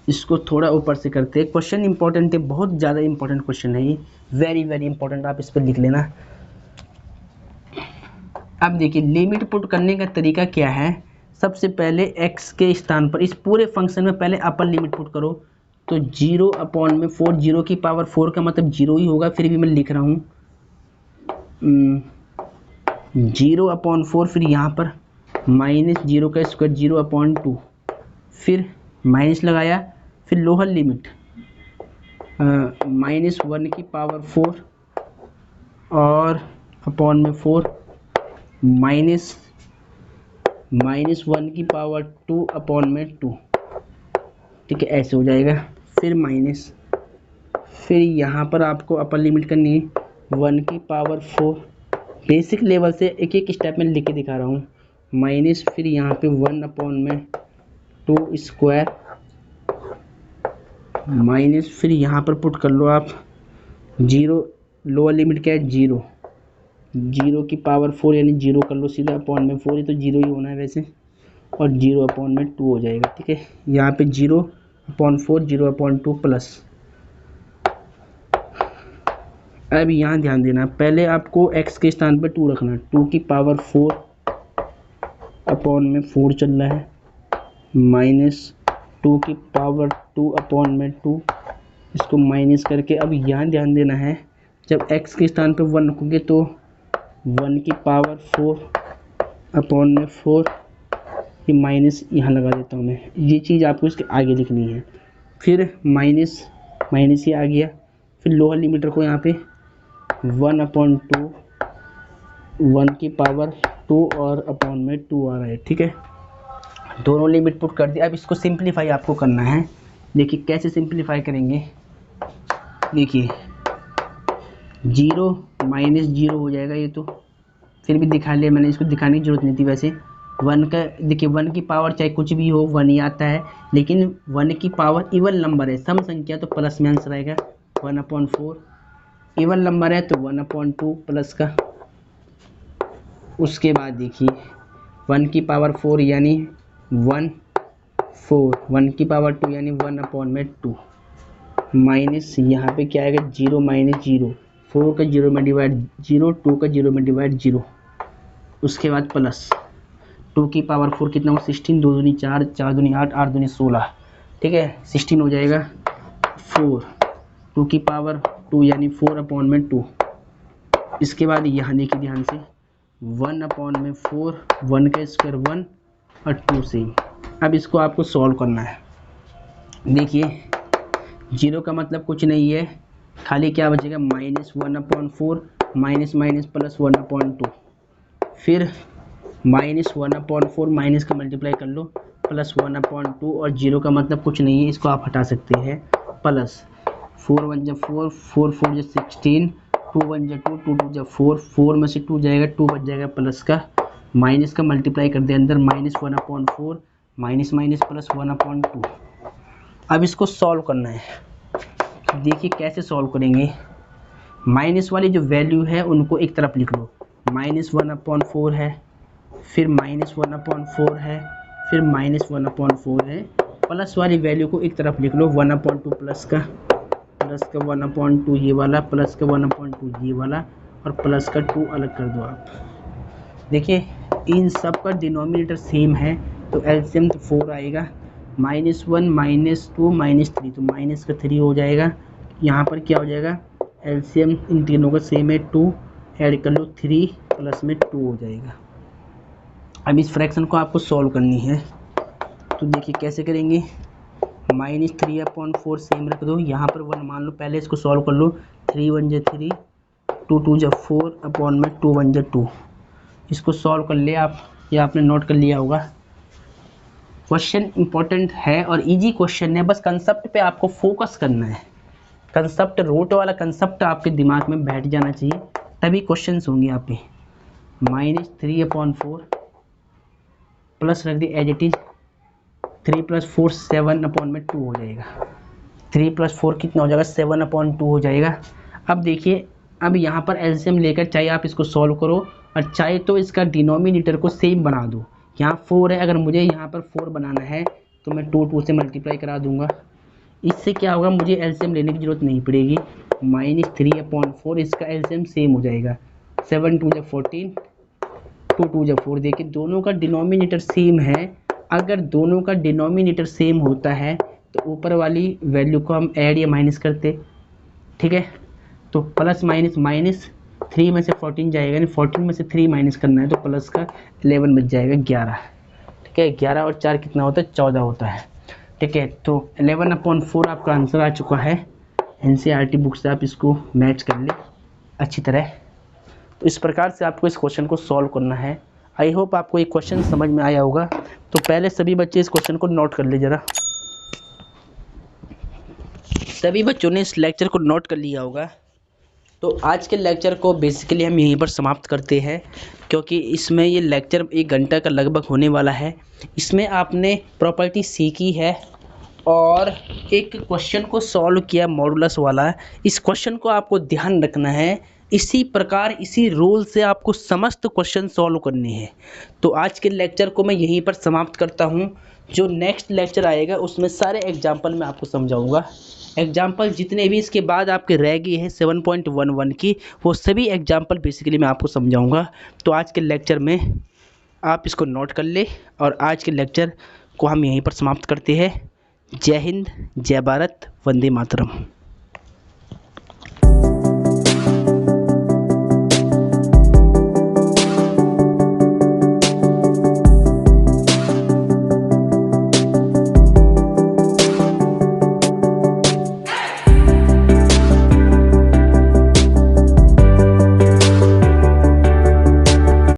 इसको थोड़ा ऊपर से करते हैं। क्वेश्चन इंपॉर्टेंट है, बहुत ज़्यादा इंपॉर्टेंट क्वेश्चन है ये, वेरी वेरी इंपॉर्टेंट, आप इस पर लिख लेना। अब देखिए लिमिट पुट करने का तरीका क्या है। सबसे पहले x के स्थान पर इस पूरे फंक्शन में पहले अपर लिमिट पुट करो, तो 0/4, 0 की पावर 4 का मतलब 0 ही होगा, फिर भी मैं लिख रहा हूँ 0/4, फिर यहाँ पर -0 का स्क्वायर 0/2, फिर माइनस लगाया, फिर लोअर लिमिट -1 की पावर 4 और अपॉन में 4 -1 की पावर 2 अपॉन में 2, ठीक है, ऐसे हो जाएगा। फिर माइनस, फिर यहाँ पर आपको अपर लिमिट करनी है 1 की पावर 4, बेसिक लेवल से एक एक स्टेप में लिख के दिखा रहा हूँ, माइनस, फिर यहाँ पे 1 अपॉन में 2 स्क्वायर, माइनस, फिर यहाँ पर पुट कर लो आप 0, लोअर लिमिट क्या है 0, 0 की पावर 4 यानी 0 कर लो सीधा, अपॉन में 4 है तो 0 ही होना है वैसे, और 0 अपॉन में 2 हो जाएगा, ठीक है। यहाँ पे 0/4, 0/2 प्लस। अब यहाँ ध्यान देना, पहले आपको x के स्थान पे 2 रखना, 2 की पावर 4 अपॉन में 4 चल रहा है, -2 की पावर 2 अपॉन में 2, इसको माइनस करके। अब यहाँ ध्यान देना है, जब x के स्थान पे 1 रखोगे तो 1 की पावर 4 अपॉन में 4, ये माइनस यहाँ लगा देता हूँ मैं, ये चीज़ आपको इसके आगे लिखनी है। फिर माइनस ये आ गया, फिर लोअर लिमिट रखो यहाँ पे 1/2, 1 की पावर 2 और अपॉन में 2 आ रहा है, ठीक है। दोनों लिमिट पुट कर दिया। अब इसको सिंप्लीफाई आपको करना है। देखिए कैसे सिंप्लीफाई करेंगे, देखिए 0 -0 हो जाएगा ये तो, फिर भी दिखा लिया मैंने, इसको दिखाने की जरूरत नहीं थी वैसे। 1 का देखिए 1 की पावर चाहे कुछ भी हो 1 ही आता है, लेकिन 1 की पावर इवन नंबर है, सम संख्या, तो प्लस में आंसर आएगा 1/4। इवन नंबर है तो 1/2 प्लस का। उसके बाद देखिए 1 की पावर 4 यानी 1 4, 1 की पावर 2 यानी 1/2, माइनस यहाँ पे क्या आएगा 0 -0, 4 का 0 में डिवाइड 0, 2 का 0 में डिवाइड 0, उसके बाद प्लस 2 की पावर 4 कितना हो 16, 2 दूनी 4, 4 दूनी 8, 8 दूनी 16, ठीक है, 16 हो जाएगा 4, 2 की पावर 2 यानी 4/2। इसके बाद यहाँ देखिए ध्यान से 1/4, 1 का स्क्वायर 1 और 2 सेम। अब इसको आपको सॉल्व करना है। देखिए 0 का मतलब कुछ नहीं है, खाली क्या बचेगा -1/4, माइनस माइनस प्लस 1/2, फिर -1/4 माइनस का मल्टीप्लाई कर लो प्लस 1/2, और 0 का मतलब कुछ नहीं है, इसको आप हटा सकते हैं, प्लस 4 1 जा 4, 4 4 जा 16, 2 1 जा 2, 2 2 जा 4, 4 में से 2 जाएगा, 2 बच जाएगा प्लस का, माइनस का मल्टीप्लाई कर दे अंदर, -1/4 माइनस माइनस प्लस 1/2। अब इसको सॉल्व करना है। देखिए कैसे सॉल्व करेंगे, माइनस वाली जो वैल्यू है उनको एक तरफ लिख लो, -1/4 है, फिर -1/4 है, फिर -1/4 है, प्लस वाली वैल्यू को एक तरफ लिख लो 1/2 प्लस का 1/2 ये वाला, प्लस का 1/2 ये वाला, और प्लस का 2 अलग कर दो आप। देखिए इन सब का डिनोमिनेटर सेम है तो एलसीएम तो 4 आएगा, -1 -2 -3 तो माइनस का 3 हो जाएगा। यहाँ पर क्या हो जाएगा, एलसीएम इन तीनों का सेम है 2, ऐड कर लो 3 प्लस में 2 हो जाएगा। अब इस फ्रैक्शन को आपको सॉल्व करनी है, तो देखिए कैसे करेंगे, -3/4 सेम रख दो, यहाँ पर 1 मान लो, पहले इसको सॉल्व कर लो, 3 1 जा 3, 2 2 जा 4 अपॉन में 2 1 जा 2, इसको सॉल्व कर लिया आप, या आपने नोट कर लिया होगा। क्वेश्चन इंपॉर्टेंट है और इजी क्वेश्चन है, बस कंसेप्ट पे आपको फोकस करना है, कंसेप्ट रूट वाला कंसेप्ट आपके दिमाग में बैठ जाना चाहिए, तभी क्वेश्चंस होंगे आप पे। -3/4 प्लस रख दी एज इट इज, 3 + 4 7/2 हो जाएगा, 3 + 4 कितना हो जाएगा 7/2 हो जाएगा। अब देखिए, अब यहाँ पर एलसीएम लेकर चाहे आप इसको सॉल्व करो और चाहे तो इसका डिनोमिनेटर को सेम बना दो। यहाँ 4 है, अगर मुझे यहाँ पर 4 बनाना है तो मैं 2 2 से मल्टीप्लाई करा दूंगा, इससे क्या होगा, मुझे एलसीएम लेने की ज़रूरत नहीं पड़ेगी। -3/4 इसका एलसीएम सेम हो जाएगा। 7 2 14, 2 2 4। देखिए दोनों का डिनोमिनेटर सेम है। अगर दोनों का डिनोमिनेटर सेम होता है तो ऊपर वाली वैल्यू को हम ऐड या माइनस करते, ठीक है। तो प्लस माइनस माइनस, 3 में से 14 जाएगा, यानी 14 में से 3 माइनस करना है तो प्लस का 11 बच जाएगा 11, ठीक है। 11 और 4 कितना होता है, 14 होता है, ठीक है। तो 11/4 आपका आंसर आ चुका है। एनसीईआरटी बुक से आप इसको मैच कर ले अच्छी तरह। तो इस प्रकार से आपको इस क्वेश्चन को सॉल्व करना है। आई होप आपको ये क्वेश्चन समझ में आया होगा। तो पहले सभी बच्चे इस क्वेश्चन को नोट कर ले ज़रा। सभी बच्चों ने इस लेक्चर को नोट कर लिया होगा। तो आज के लेक्चर को बेसिकली हम यहीं पर समाप्त करते हैं, क्योंकि इसमें ये लेक्चर 1 घंटा का लगभग होने वाला है। इसमें आपने प्रॉपर्टी सीखी है और एक क्वेश्चन को सॉल्व किया मॉडुलस वाला। इस क्वेश्चन को आपको ध्यान रखना है, इसी प्रकार इसी रूल से आपको समस्त क्वेश्चन सॉल्व करने हैं। तो आज के लेक्चर को मैं यहीं पर समाप्त करता हूँ। जो नेक्स्ट लेक्चर आएगा उसमें सारे एग्जाम्पल मैं आपको समझाऊंगा। एग्जाम्पल जितने भी इसके बाद आपके रह गए हैं 7.11 की, वो सभी एग्जाम्पल बेसिकली मैं आपको समझाऊंगा। तो आज के लेक्चर में आप इसको नोट कर ले और आज के लेक्चर को हम यहीं पर समाप्त करते हैं। जय हिंद, जय भारत, वंदे मातरम।